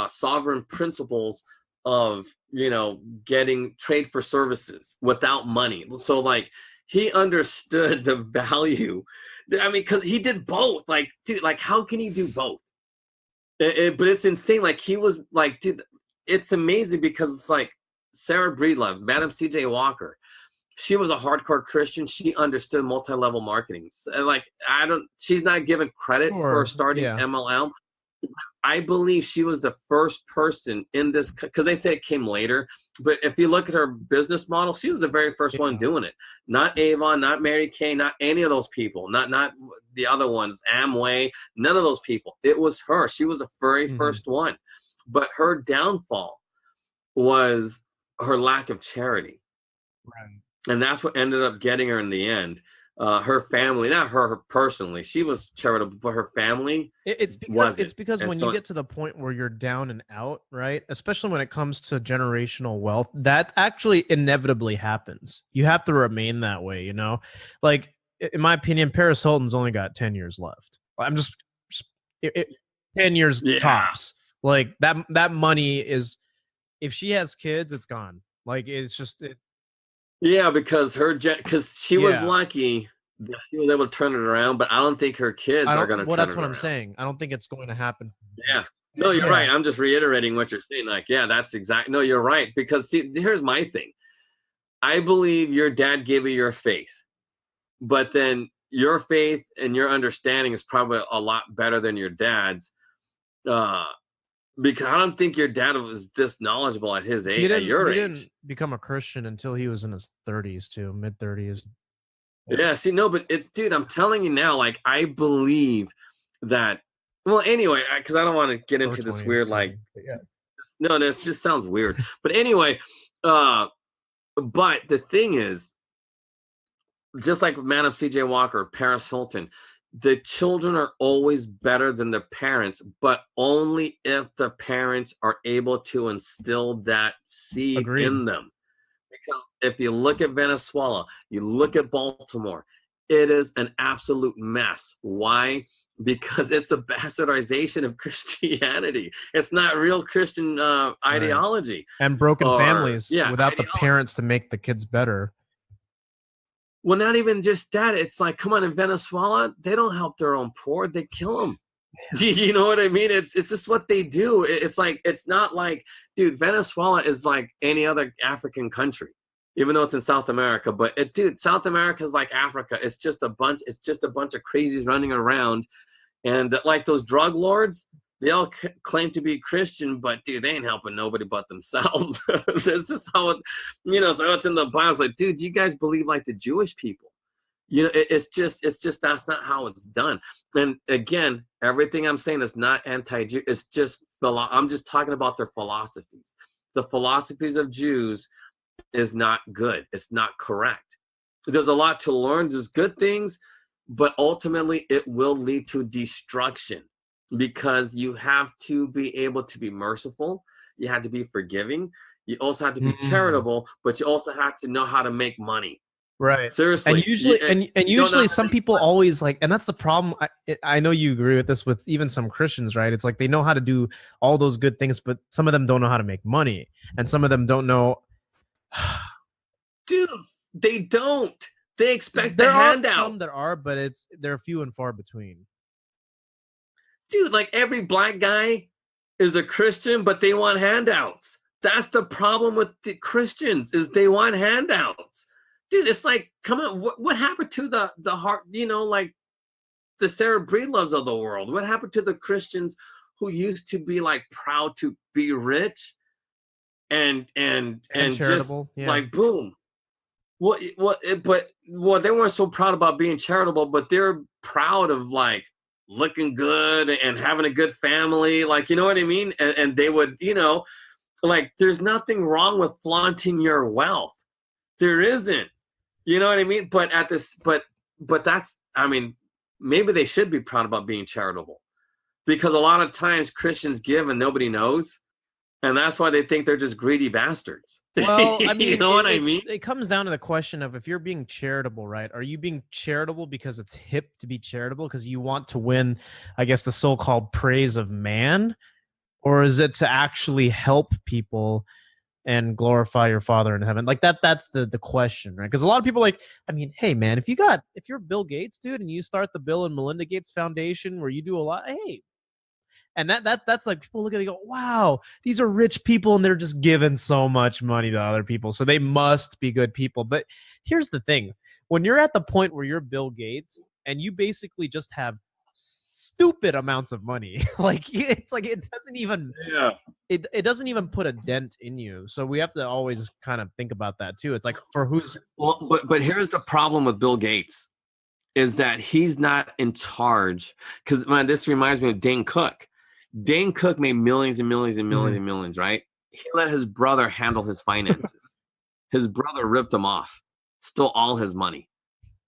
sovereign principles of, getting trade for services without money. So, like, he understood the value. I mean, because he did both. Like, dude, like, how can he do both? But it's insane. Like, he was like, dude, it's amazing because it's like Sarah Breedlove, Madam C.J. Walker. She was a hardcore Christian. She understood multi-level marketing. So, like, she's not given credit for starting MLM. I believe she was the first person in this, because they say it came later. But if you look at her business model, she was the very first one doing it. Not Avon, not Mary Kay, not any of those people. Not the other ones, Amway, none of those people. It was her. She was the very first one. But her downfall was her lack of charity. Right. And that's what ended up getting her in the end. Her family, not her personally, she was charitable, but her family. It's because when you get to the point where you're down and out, right? Especially when it comes to generational wealth, that actually inevitably happens. You have to remain that way, Like, in my opinion, Paris Hilton's only got 10 years left. I'm just 10 years Yeah. tops. Like that money is, if she has kids, it's gone. Like it's just Yeah, because she was Yeah. lucky that she was able to turn it around, but I don't think her kids I are don't. going to Well, turn that's it what around. I'm saying. I don't think it's going to happen. Yeah. No, you're Yeah. right. I'm just reiterating what you're saying. Like, yeah, that's exactly. No, you're right. Because see, here's my thing. I believe your dad gave you your faith, but then your faith and your understanding is probably a lot better than your dad's. Because I don't think your dad was this knowledgeable at his age, at your He age. didn't become a Christian until he was in his 30s too, mid 30s. Yeah, see, no, but dude, I'm telling you now, like, I believe that, well, anyway, because I don't want to get into this weird, like, no, this just sounds weird. But anyway, but the thing is, just like Man Up CJ Walker, Paris Hilton, the children are always better than the parents, but only if the parents are able to instill that seed Agreed. in them. Because if you look at Venezuela, you look at Baltimore, it is an absolute mess. Why? Because it's a bastardization of Christianity. It's not real Christian ideology. And broken families without ideology. the parents to make the kids better. Well, not even just that. It's like, come on, in Venezuela, they don't help their own poor. They kill them. You know what I mean? It's just what they do. It's like, it's not like, dude, Venezuela is like any other African country, even though it's in South America. But dude, South America is like Africa. It's just a bunch of crazies running around. And like those drug lords, they all claim to be Christian, but dude, they ain't helping nobody but themselves. That's just how it, so it's in the Bible. It's like, dude, you guys believe like the Jewish people. It's just that's not how it's done. And again, everything I'm saying is not anti-Jew. It's just I'm just talking about their philosophies. The philosophies of Jews is not good. It's not correct. There's a lot to learn. There's good things, but ultimately it will lead to destruction, because you have to be able to be merciful. You have to be forgiving. You also have to be charitable, but you also have to know how to make money. Right. Seriously. And usually, usually some people always like, and that's the problem. I know you agree with this with even some Christians, right? It's like they know how to do all those good things, but some of them don't know how to make money, and some of them don't know. Dude, they don't. They expect there the handout. Are some that are, but they're few and far between. Dude, like every black guy is a Christian, but they want handouts. That's the problem with the Christians, is they want handouts. Dude, it's like, come on, what happened to the heart, like the Sarah Breedloves of the world? What happened to the Christians who used to be like proud to be rich and charitable, just like boom. But they weren't so proud about being charitable, but they're proud of like looking good and having a good family, like, you know what I mean? And they would, like, there's nothing wrong with flaunting your wealth. There isn't. You know what I mean? But but that's, I mean, maybe they should be proud about being charitable, because a lot of times Christians give and nobody knows. And that's why they think they're just greedy bastards. Well, I mean, you know what I mean? It comes down to the question of, if you're being charitable, right? Are you being charitable because it's hip to be charitable, because you want to win, I guess, the so-called praise of man? Or is it to actually help people and glorify your Father in heaven? Like that's the question, right? Because a lot of people hey man, if you're Bill Gates, dude, and you start the Bill and Melinda Gates Foundation where you do a lot, hey. And that's like, people look at it and go, wow, these are rich people and they're just giving so much money to other people, so they must be good people. But here's the thing. When you're at the point where you're Bill Gates and you basically just have stupid amounts of money, like it's like it doesn't even it doesn't even put a dent in you. So we have to always kind of think about that too. It's like, for who's but here's the problem with Bill Gates, is that he's not in charge. Because man, this reminds me of Dane Cook. Dane Cook made millions and millions and millions and millions, right? He let his brother handle his finances. His brother ripped him off, stole all his money.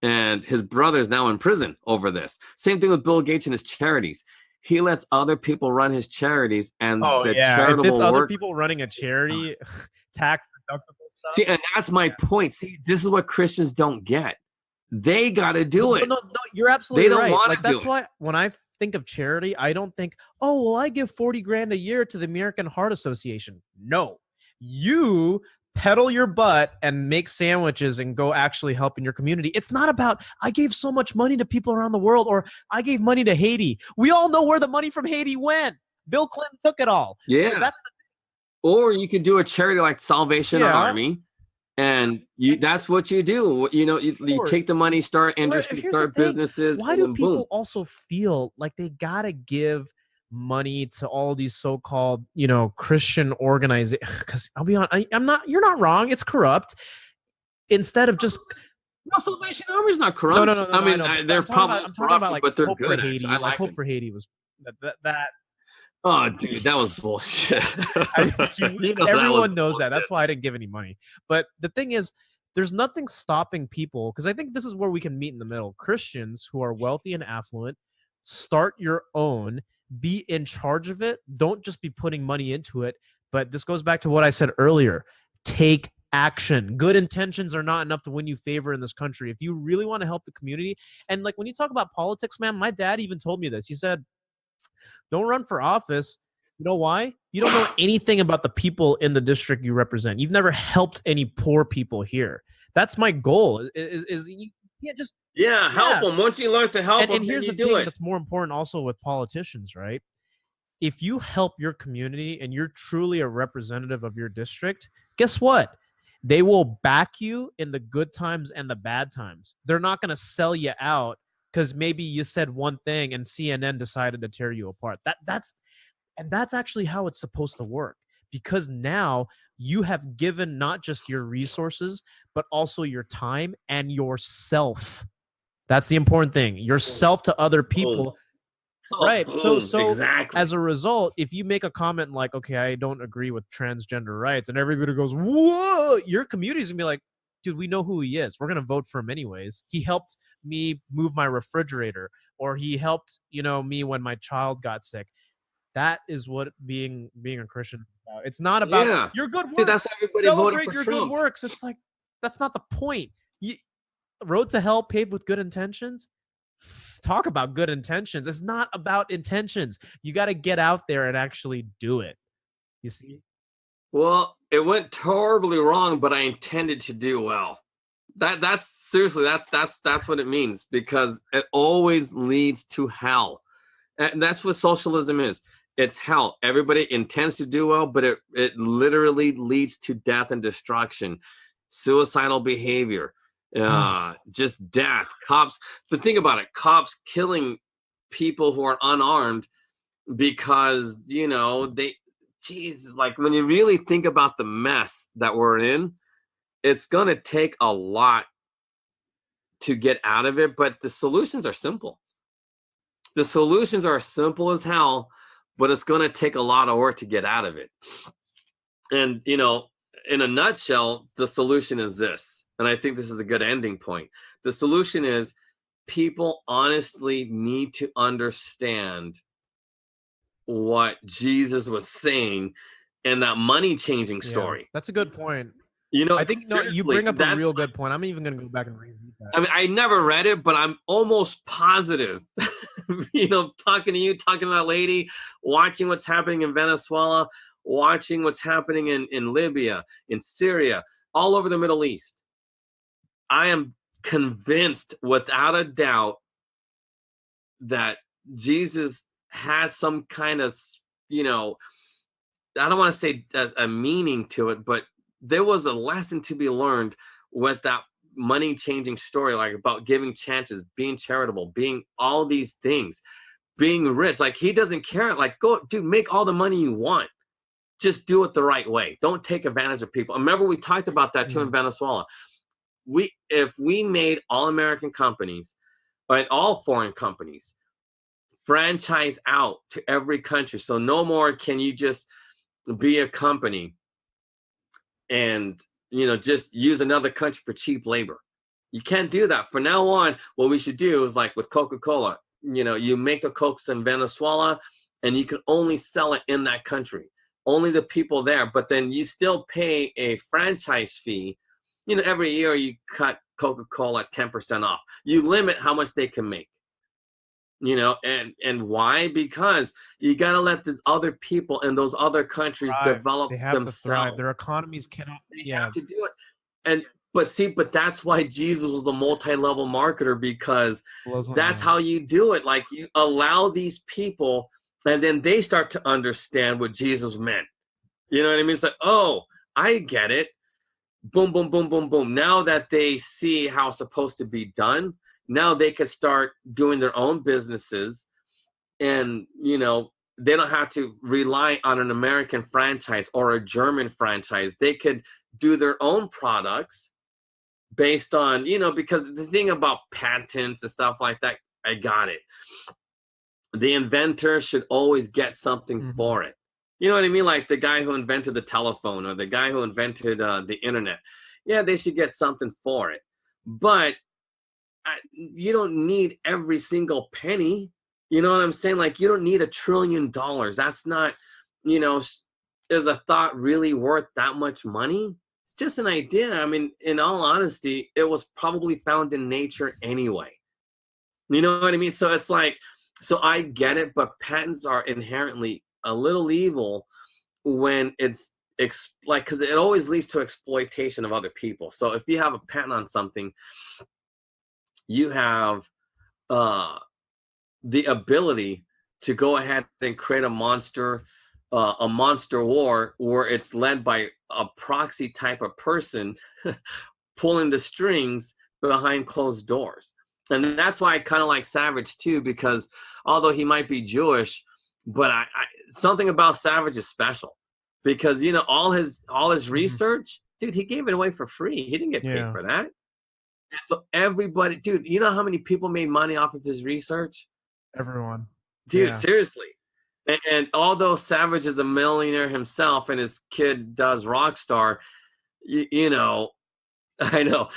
And his brother is now in prison over this. Same thing with Bill Gates and his charities. He lets other people run his charities, and charitable if it's other work, people running a charity, tax deductible stuff. See, and that's my point. See, this is what Christians don't get. They got to do it. No, you're absolutely They don't right. want Like, to do that's it. why when I think of charity, I don't think, oh, well, I give 40 grand a year to the American Heart Association. No, you pedal your butt and make sandwiches and go actually help in your community. It's not about, I gave so much money to people around the world, or I gave money to Haiti. We all know where the money from Haiti went. Bill Clinton took it all. Yeah. So that's or you could do a charity like Salvation Army, and that's what you do. You know, you take the money, start industry, start businesses. Why do people also feel like they gotta give money to all these so-called, you know, Christian organizations? Because I'll be honest, I'm not. You're not wrong. It's corrupt. Instead of just no, Salvation Army is not corrupt. No, I mean, they're probably corrupt, like, but they're Hope good. For Haiti. I like Hope for Haiti was that. Oh, dude, that was bullshit. Everyone knows that. That's why I didn't give any money. But the thing is, there's nothing stopping people, because I think this is where we can meet in the middle. Christians who are wealthy and affluent, start your own, be in charge of it. Don't just be putting money into it. But this goes back to what I said earlier. Take action. Good intentions are not enough to win you favor in this country. If you really want to help the community, and like when you talk about politics, man, my dad even told me this. He said, don't run for office. You know why? You don't know anything about the people in the district you represent. You've never helped any poor people here. That's my goal. Is you can't just help them. Once you learn to help them, and here's the thing that's more important also with politicians, right? If you help your community and you're truly a representative of your district, guess what? They will back you in the good times and the bad times. They're not going to sell you out because maybe you said one thing and CNN decided to tear you apart. That's actually how it's supposed to work, because now you have given not just your resources, but also your time and yourself. That's the important thing. Yourself to other people. Right. So exactly. As a result, if you make a comment like, okay, I don't agree with transgender rights, and everybody goes, whoa, your community's gonna be like, dude, we know who he is. We're going to vote for him anyways. He helped me move my refrigerator, or he helped, me when my child got sick. That is what being a Christian is about. It's not about your good works. Dude, that's why everybody celebrate voted for your Trump. Good works. It's like, that's not the point. Road to hell paved with good intentions. Talk about good intentions. It's not about intentions. You got to get out there and actually do it. You see? Well, it went horribly wrong, but I intended to do well. That's seriously, that's what it means, because it always leads to hell. And that's what socialism is. It's hell. Everybody intends to do well, but it literally leads to death and destruction, suicidal behavior, just death. Cops, but think about it. Cops killing people who are unarmed because, Jesus, like when you really think about the mess that we're in, it's going to take a lot to get out of it, but the solutions are simple. The solutions are simple as hell, but it's going to take a lot of work to get out of it. And, in a nutshell, the solution is this, and I think this is a good ending point. The solution is people honestly need to understand what Jesus was saying in that money changing story. That's a good point. I think you bring up a real good point. I'm even going to go back and read that. I mean, I never read it, but I'm almost positive, talking to you, talking to that lady, watching what's happening in Venezuela, watching what's happening in Libya, in Syria, all over the Middle East. I am convinced without a doubt that Jesus had some kind of, I don't want to say a meaning to it, but there was a lesson to be learned with that money changing story, like about giving chances, being charitable, being all these things, being rich. Like he doesn't care. Like, go, dude, make all the money you want. Just do it the right way. Don't take advantage of people. Remember, we talked about that too in Venezuela. If we made all American companies, and all foreign companies, franchise out to every country. So no more can you just be a company and, just use another country for cheap labor. You can't do that. From now on, what we should do is like with Coca-Cola, you make the Cokes in Venezuela and you can only sell it in that country. Only the people there, but then you still pay a franchise fee. Every year you cut Coca-Cola 10% off. You limit how much they can make. and why? Because you got to let the other people in those other countries develop They have to thrive. themselves. Their economies cannot. They have to do it. And but that's why Jesus was the multi-level marketer, because that's how you do it. Like, you allow these people, and then they start to understand what Jesus meant. You know what I mean? It's like, oh, I get it. Boom, boom, boom, boom, boom. Now that they see how it's supposed to be done, now they could start doing their own businesses, and they don't have to rely on an American franchise or a German franchise. They could do their own products based on, because the thing about patents and stuff like that, I got it. The inventor should always get something for it. You know what I mean? Like the guy who invented the telephone, or the guy who invented the internet. Yeah, they should get something for it. But you don't need every single penny. You know what I'm saying? Like, you don't need $1 trillion. That's not, is a thought really worth that much money? It's just an idea. I mean, in all honesty, it was probably found in nature anyway. You know what I mean? So it's like, so I get it, but patents are inherently a little evil when it's because it always leads to exploitation of other people. So if you have a patent on something, you have the ability to go ahead and create a monster war where it's led by a proxy type of person pulling the strings behind closed doors. And that's why I kind of like Savage too, because although he might be Jewish, but I something about Savage is special, because all his research, dude, he gave it away for free. He didn't get paid for that. And so everybody, dude, you know how many people made money off of his research? Everyone. Dude, seriously. And although Savage is a millionaire himself and his kid does Rockstar, I know,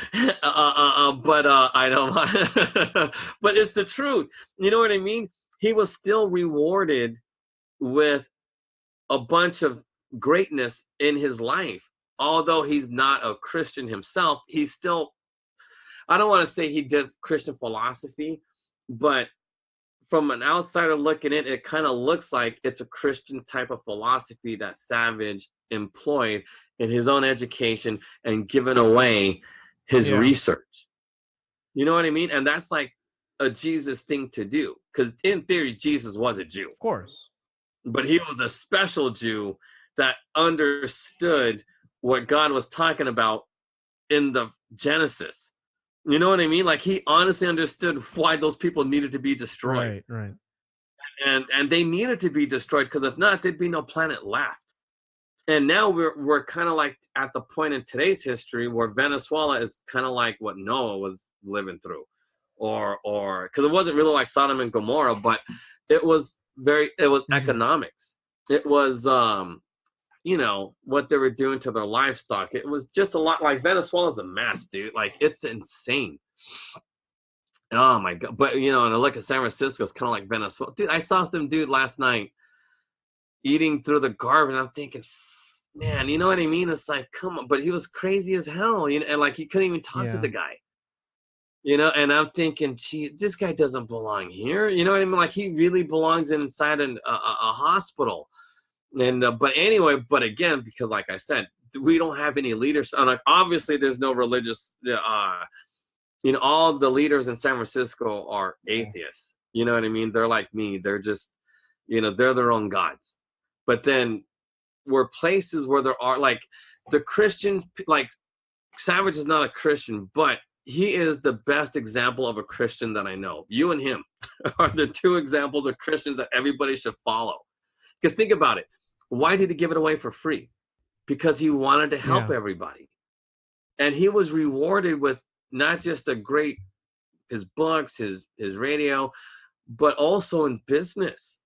but I don't. But it's the truth. You know what I mean? He was still rewarded with a bunch of greatness in his life. Although he's not a Christian himself, he's still, I don't want to say he did Christian philosophy, but from an outsider looking in, it kind of looks like it's a Christian type of philosophy that Savage employed in his own education and given away his research. You know what I mean? And that's like a Jesus thing to do, because in theory, Jesus was a Jew. Of course. But he was a special Jew that understood what God was talking about in the Genesis. You know what I mean? Like, he honestly understood why those people needed to be destroyed. Right. And they needed to be destroyed, because if not, there'd be no planet left. And now we're kind of like at the point in today's history where Venezuela is kind of like what Noah was living through, or because it wasn't really like Sodom and Gomorrah, but it was economics. It was what they were doing to their livestock. It was just a lot. Like, Venezuela's a mess, dude. Like, it's insane. Oh my God. But and I look at San Francisco, it's kind of like Venezuela. Dude, I saw some dude last night eating through the garbage. I'm thinking, man, you know what I mean? It's like, come on. But he was crazy as hell, and like, he couldn't even talk to the guy. And I'm thinking, gee, this guy doesn't belong here. You know what I mean? Like, he really belongs inside a hospital. And but anyway, but again, because like I said, we don't have any leaders. And like, obviously, there's no religious. All the leaders in San Francisco are atheists. You know what I mean? They're like me. They're just, they're their own gods. But then we're places where there are like the Christian, like Savage is not a Christian, but he is the best example of a Christian that I know. You and him are the two examples of Christians that everybody should follow. Because think about it. Why did he give it away for free? Because he wanted to help everybody. And he was rewarded with not just his books, his radio, but also in business.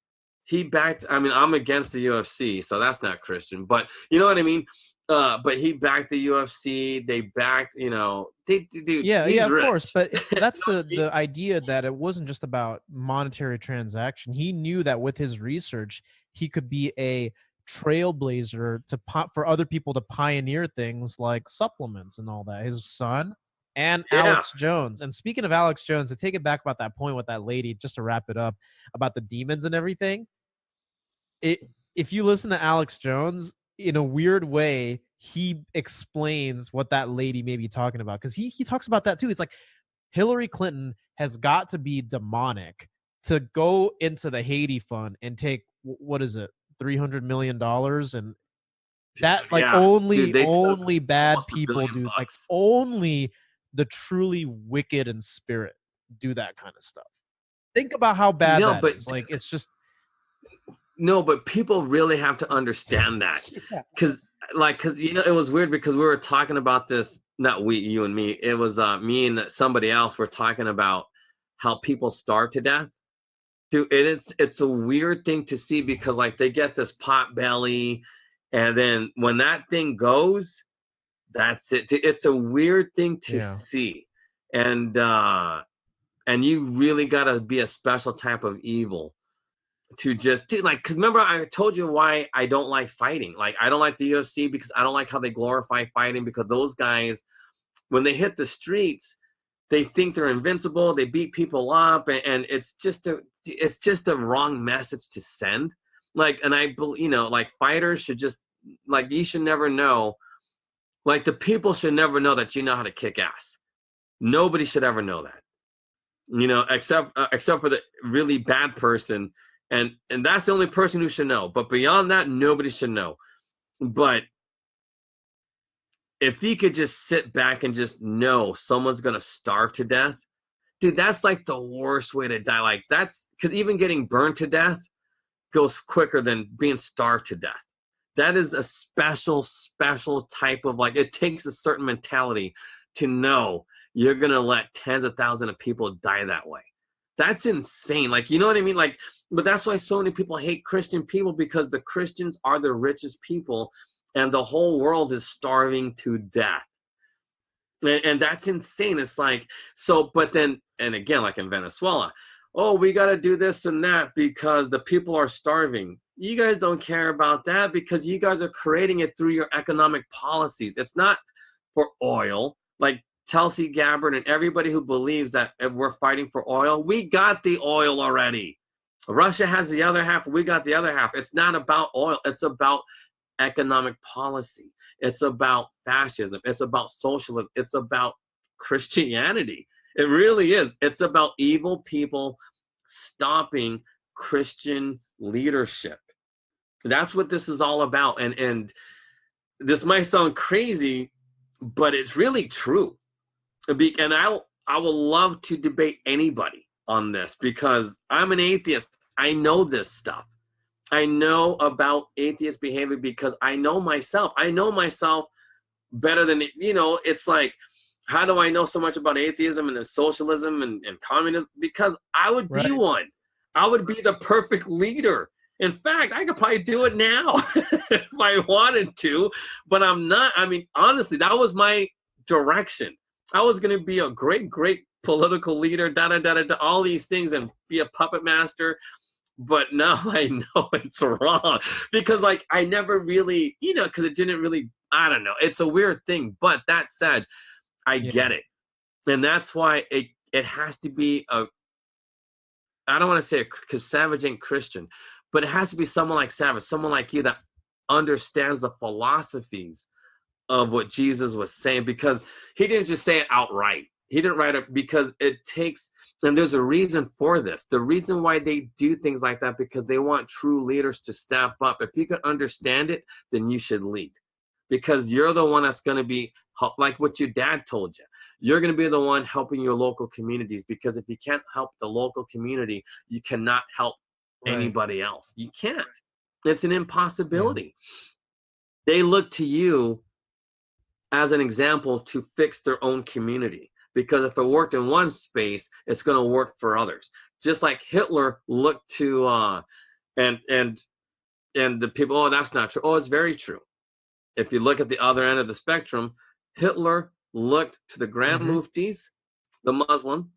He backed, I'm against the UFC, so that's not Christian, but you know what I mean? But he backed the UFC. They backed, dude. Yeah, of rich. course. But that's the idea, that it wasn't just about monetary transaction. He knew that with his research, he could be a trailblazer for other people to pioneer things like supplements and all that. His son and Yeah. Alex Jones. And speaking of Alex Jones, to take it back about that point with that lady, just to wrap it up about the demons and everything, if you listen to Alex Jones, in a weird way, he explains what that lady may be talking about, because he talks about that too. It's like Hillary Clinton has got to be demonic to go into the Haiti fund and take, what is it, $300 million, and that like Yeah. only Dude, they took only bad almost $1 people billion do, like bucks. only the truly wicked in spirit do that kind of stuff. Think about how bad No, that but is. Like, it's just no, but people really have to understand that. yeah. Because you know, it was weird because we were talking about this, not we, you and me, it was me and somebody else were talking about how people starve to death. Dude, it's a weird thing to see, because like they get this pot belly, and then when that thing goes, that's it. It's a weird thing to see. And you really gotta be a special type of evil to just like, because remember I told you why I don't like fighting. Like, I don't like the UFC because I don't like how they glorify fighting, because those guys, when they hit the streets, they think they're invincible, they beat people up, and it's just a wrong message to send. Like, and I believe, you know, like fighters should just, like, you should never know, like the people should never know that you know how to kick ass. Nobody should ever know that, you know, except for the really bad person. And that's the only person who should know. But beyond that, nobody should know. But if he could just sit back and just know someone's going to starve to death, dude, that's like the worst way to die. Like, that's because even getting burned to death goes quicker than being starved to death. That is a special type of, like, it takes a certain mentality to know you're going to let tens of thousands of people die that way. That's insane. Like, you know what I mean? Like, but that's why so many people hate Christian people, because the Christians are the richest people and the whole world is starving to death. And that's insane. It's like, so, but then, and again, like in Venezuela, oh, we got to do this and that because the people are starving. You guys don't care about that because you guys are creating it through your economic policies. It's not for oil. Like, Tulsi Gabbard and everybody who believes that if we're fighting for oil, we got the oil already. Russia has the other half. We got the other half. It's not about oil. It's about economic policy. It's about fascism. It's about socialism. It's about Christianity. It really is. It's about evil people stopping Christian leadership. That's what this is all about. And this might sound crazy, but it's really true. And I will love to debate anybody on this, because I'm an atheist. I know this stuff. I know about atheist behavior because I know myself. I know myself better than, you know, it's like, how do I know so much about atheism and socialism and communism? Because I would be one. I would be the perfect leader. In fact, I could probably do it now if I wanted to, but I'm not. I mean, honestly, that was my direction. I was going to be a great political leader, all these things, and be a puppet master. But now I know it's wrong, because like I never really, you know, because it didn't really, I don't know. It's a weird thing. But that said, I get it. And that's why it has to be I don't want to say because Savage ain't Christian, but it has to be someone like Savage, someone like you that understands the philosophies of what Jesus was saying, because he didn't just say it outright. He didn't write it because it takes, and there's a reason for this. The reason why they do things like that, because they want true leaders to step up. If you can understand it, then you should lead, because you're the one that's going to be like what your dad told you. You're going to be the one helping your local communities, because if you can't help the local community, you cannot help anybody else. You can't. It's an impossibility. They look to you as an example to fix their own community, because if it worked in one space, it's going to work for others. Just like Hitler looked to and the people, oh, that's not true. Oh, it's very true. If you look at the other end of the spectrum, Hitler looked to the Grand Muftis, the Muslim,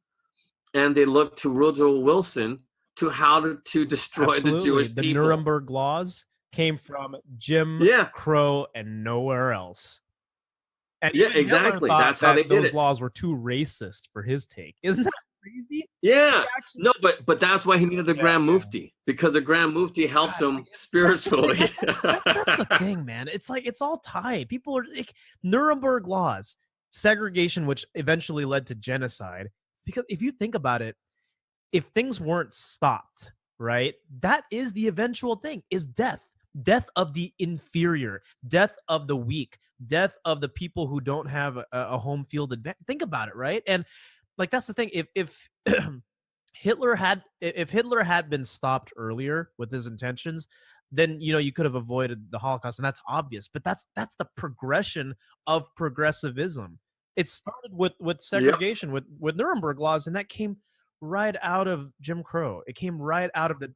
and they looked to Woodrow Wilson to how to destroy the Jewish people. The Nuremberg laws came from Jim Crow and nowhere else. And Yeah, even Hitler exactly. thought That's how that they did those it. laws were too racist for his take. Isn't that crazy? Yeah. He actually- No, but that's why he needed the Grand Mufti, because the Grand Mufti helped God, I him guess spiritually. That's the thing, man. It's like it's all tied. People are like Nuremberg laws, segregation, which eventually led to genocide. Because if you think about it, if things weren't stopped, right, that is the eventual thing: is death. Death of the inferior, death of the weak, death of the people who don't have a home field advantage. Think about it, right? And like that's the thing. If Hitler had been stopped earlier with his intentions, then you could have avoided the Holocaust, and that's obvious. But that's the progression of progressivism. It started with Yep. segregation, with Nuremberg laws, and that came right out of Jim Crow. It came right out of the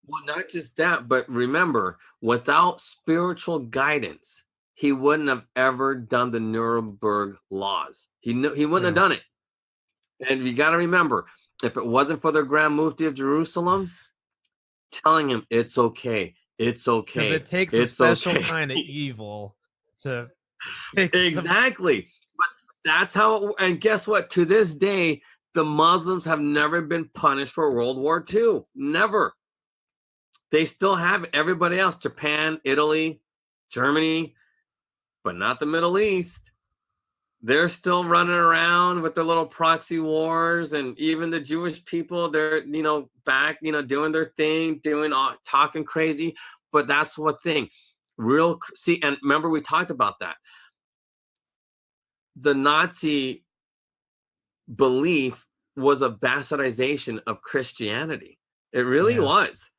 Well, not just that, but remember, without spiritual guidance, he wouldn't have ever done the Nuremberg laws. He wouldn't have done it. And you got to remember, if it wasn't for the Grand Mufti of Jerusalem telling him it's okay, it's okay, because it takes it's a special okay. kind of evil to fix Exactly. But that's how. And guess what? To this day, the Muslims have never been punished for World War II. Never. They still have everybody else: Japan, Italy, Germany, but not the Middle East. They're still running around with their little proxy wars, and even the Jewish people, they're back, doing their thing, talking crazy. But that's what thing, see, and remember we talked about that. The Nazi belief was a bastardization of Christianity. It really was,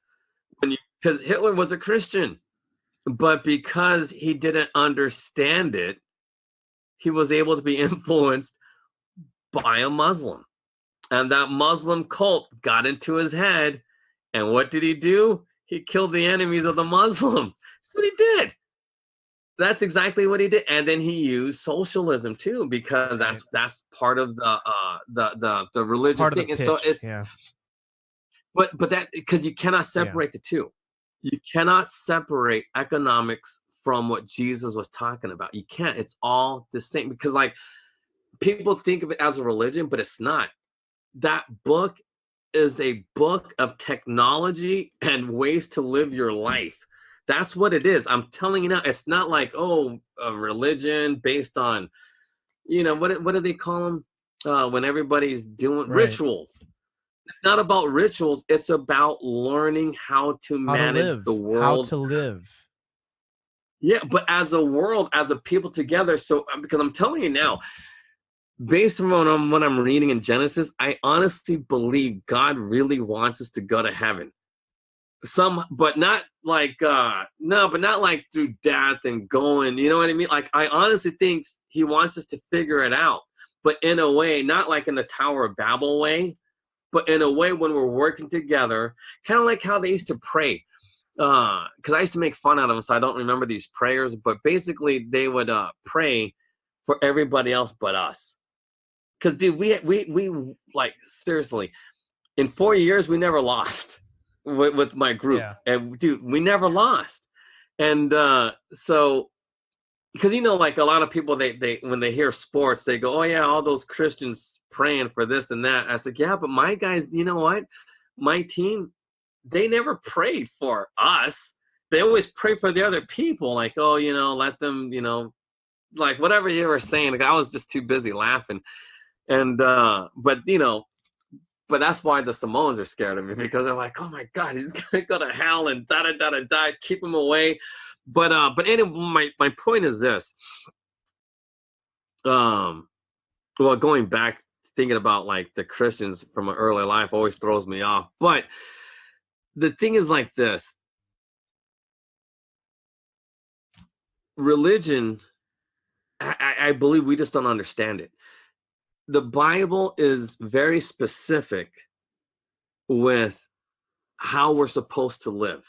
because Hitler was a Christian, but because he didn't understand it, he was able to be influenced by a Muslim. And that Muslim cult got into his head. And what did he do? He killed the enemies of the Muslim. That's what he did. That's exactly what he did. And then he used socialism too, because that's part of the religious part of thing. the And pitch. so it's but that, because you cannot separate the two. You cannot separate economics from what Jesus was talking about. You can't. It's all the same, because like people think of it as a religion, but it's not. That book is a book of technology and ways to live your life. That's what it is. I'm telling you now. It's not like, a religion based on, what do they call them when everybody's doing rituals? It's not about rituals. It's about learning how to manage the world. How to live. Yeah, but as a world, as a people together. So, because I'm telling you now, based on what I'm reading in Genesis, I honestly believe God really wants us to go to heaven. But not like, but not like through death and going, you know what I mean? Like, I honestly think he wants us to figure it out, but in a way, not like in the Tower of Babel way, but in a way when we're working together, kind of like how they used to pray. Because I used to make fun out of them, so I don't remember these prayers, but basically they would pray for everybody else but us. Because dude, we like, seriously, in 4 years we never lost with my group, and dude, we never lost. And so, because like a lot of people, they when they hear sports, they go, oh yeah, all those Christians praying for this and that. I said, yeah, but my guys, you know what, my team, they never prayed for us. They always pray for the other people, like, oh, let them, like whatever you were saying. Like, I was just too busy laughing. And but that's why the Samoans are scared of me, because they're like, oh my God, he's gonna go to hell and da, keep him away. But anyway, my point is this. Well, going back, thinking about like the Christians from an early life always throws me off. But the thing is like this. Religion, I believe we just don't understand it. The Bible is very specific with how we're supposed to live.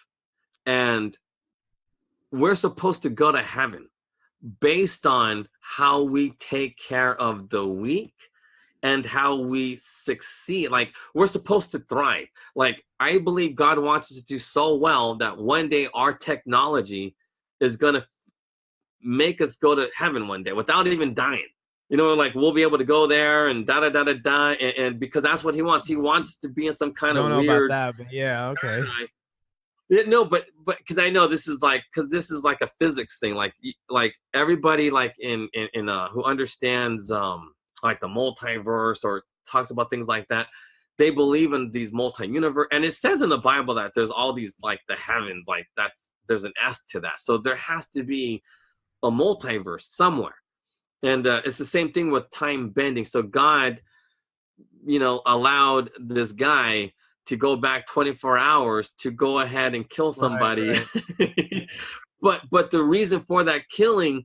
And we're supposed to go to heaven based on how we take care of the weak and how we succeed. Like, we're supposed to thrive. Like, I believe God wants us to do so well that one day our technology is going to make us go to heaven one day without even dying. You know, like we'll be able to go there and da-da-da-da-da, and because that's what he wants. He wants to be in some kind of Don't know weird about that, but yeah, okay. paradise. Yeah, no, but because I know this is like a physics thing, like everybody like in who understands like the multiverse or talks about things like that, they believe in these multi-universe, and it says in the Bible that there's all these like the heavens, like there's an S to that, so there has to be a multiverse somewhere, and it's the same thing with time bending. So God, you know, allowed this guy to go back 24 hours to go ahead and kill somebody. Right. but the reason for that killing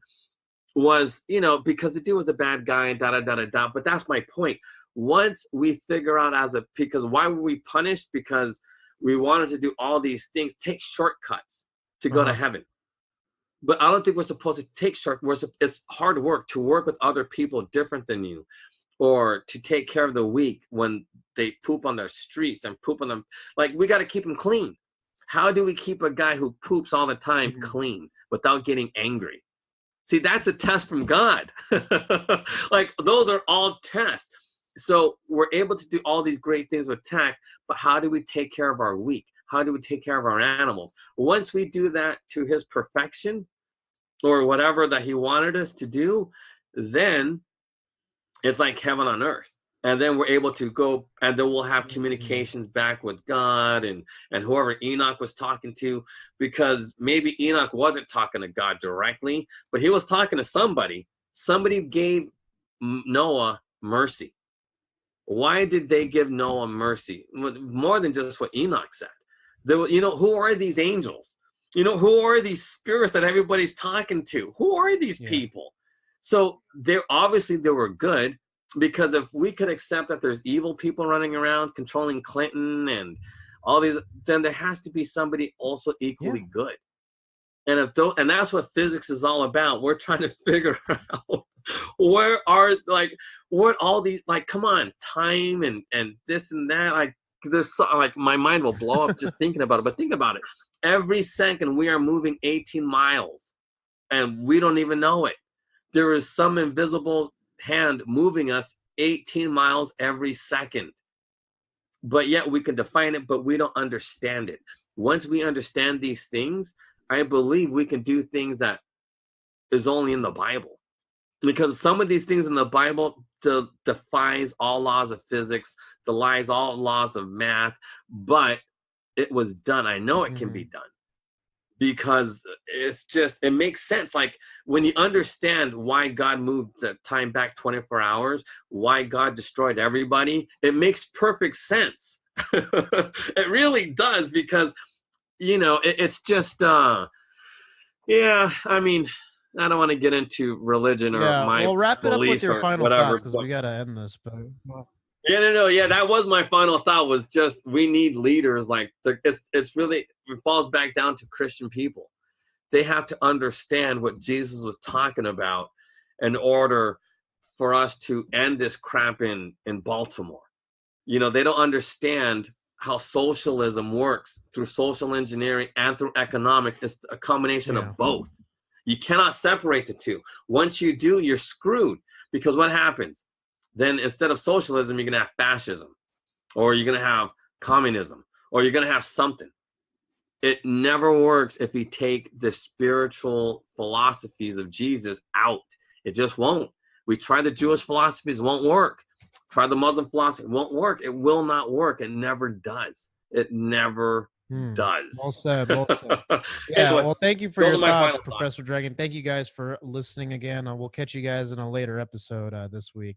was, you know, because the dude was a bad guy and da-da-da-da-da. But that's my point. Once we figure out because why were we punished? Because we wanted to do all these things, take shortcuts to go to heaven. But I don't think we're supposed to take shortcuts. It's hard work to work with other people different than you, or to take care of the weak when they poop on their streets and poop on them. Like, we got to keep them clean. How do we keep a guy who poops all the time clean without getting angry? See, that's a test from God. Like, those are all tests. So we're able to do all these great things with tech, but how do we take care of our weak? How do we take care of our animals? Once we do that to his perfection, or whatever that he wanted us to do, then it's like heaven on earth. And then we're able to go, and then we'll have communications back with God and whoever Enoch was talking to, because maybe Enoch wasn't talking to God directly, but he was talking to somebody. Somebody gave Noah mercy. Why did they give Noah mercy? More than just what Enoch said. You know, who are these angels? You know, who are these spirits that everybody's talking to? Who are these people? So they were good, because if we could accept that there's evil people running around controlling Clinton and all these, then there has to be somebody also equally good. And that's what physics is all about. We're trying to figure out what all these, like, come on, time and this and that. Like, there's like, my mind will blow up just thinking about it. But think about it. Every second we are moving 18 miles and we don't even know it. There is some invisible hand moving us 18 miles every second. But yet we can define it, but we don't understand it. Once we understand these things, I believe we can do things that is only in the Bible. Because some of these things in the Bible defies all laws of physics, defies all laws of math, but it was done. I know it can be done. Because it makes sense. Like, when you understand why God moved the time back 24 hours, why God destroyed everybody, it makes perfect sense. It really does, because, you know, it's just, yeah, I mean, I don't want to get into religion or my well, wrap it up with your final whatever, thoughts, because we got to end this. But Yeah, that was my final thought, was just, we need leaders. Like, it's really, it falls back down to Christian people. They have to understand what Jesus was talking about in order for us to end this crap in Baltimore. You know, they don't understand how socialism works through social engineering and through economics. It's a combination of both. You cannot separate the two. Once you do, you're screwed, because what happens? Then instead of socialism, you're going to have fascism, or you're going to have communism, or you're going to have something. It never works if you take the spiritual philosophies of Jesus out. It just won't. We tried the Jewish philosophies, it won't work. Try the Muslim philosophy, it won't work. It will not work. It never does. It never does. Well said. Well said. Yeah. Anyway, well, thank you for your thoughts, Professor thoughts. Dragon. Thank you guys for listening again. We'll catch you guys in a later episode this week.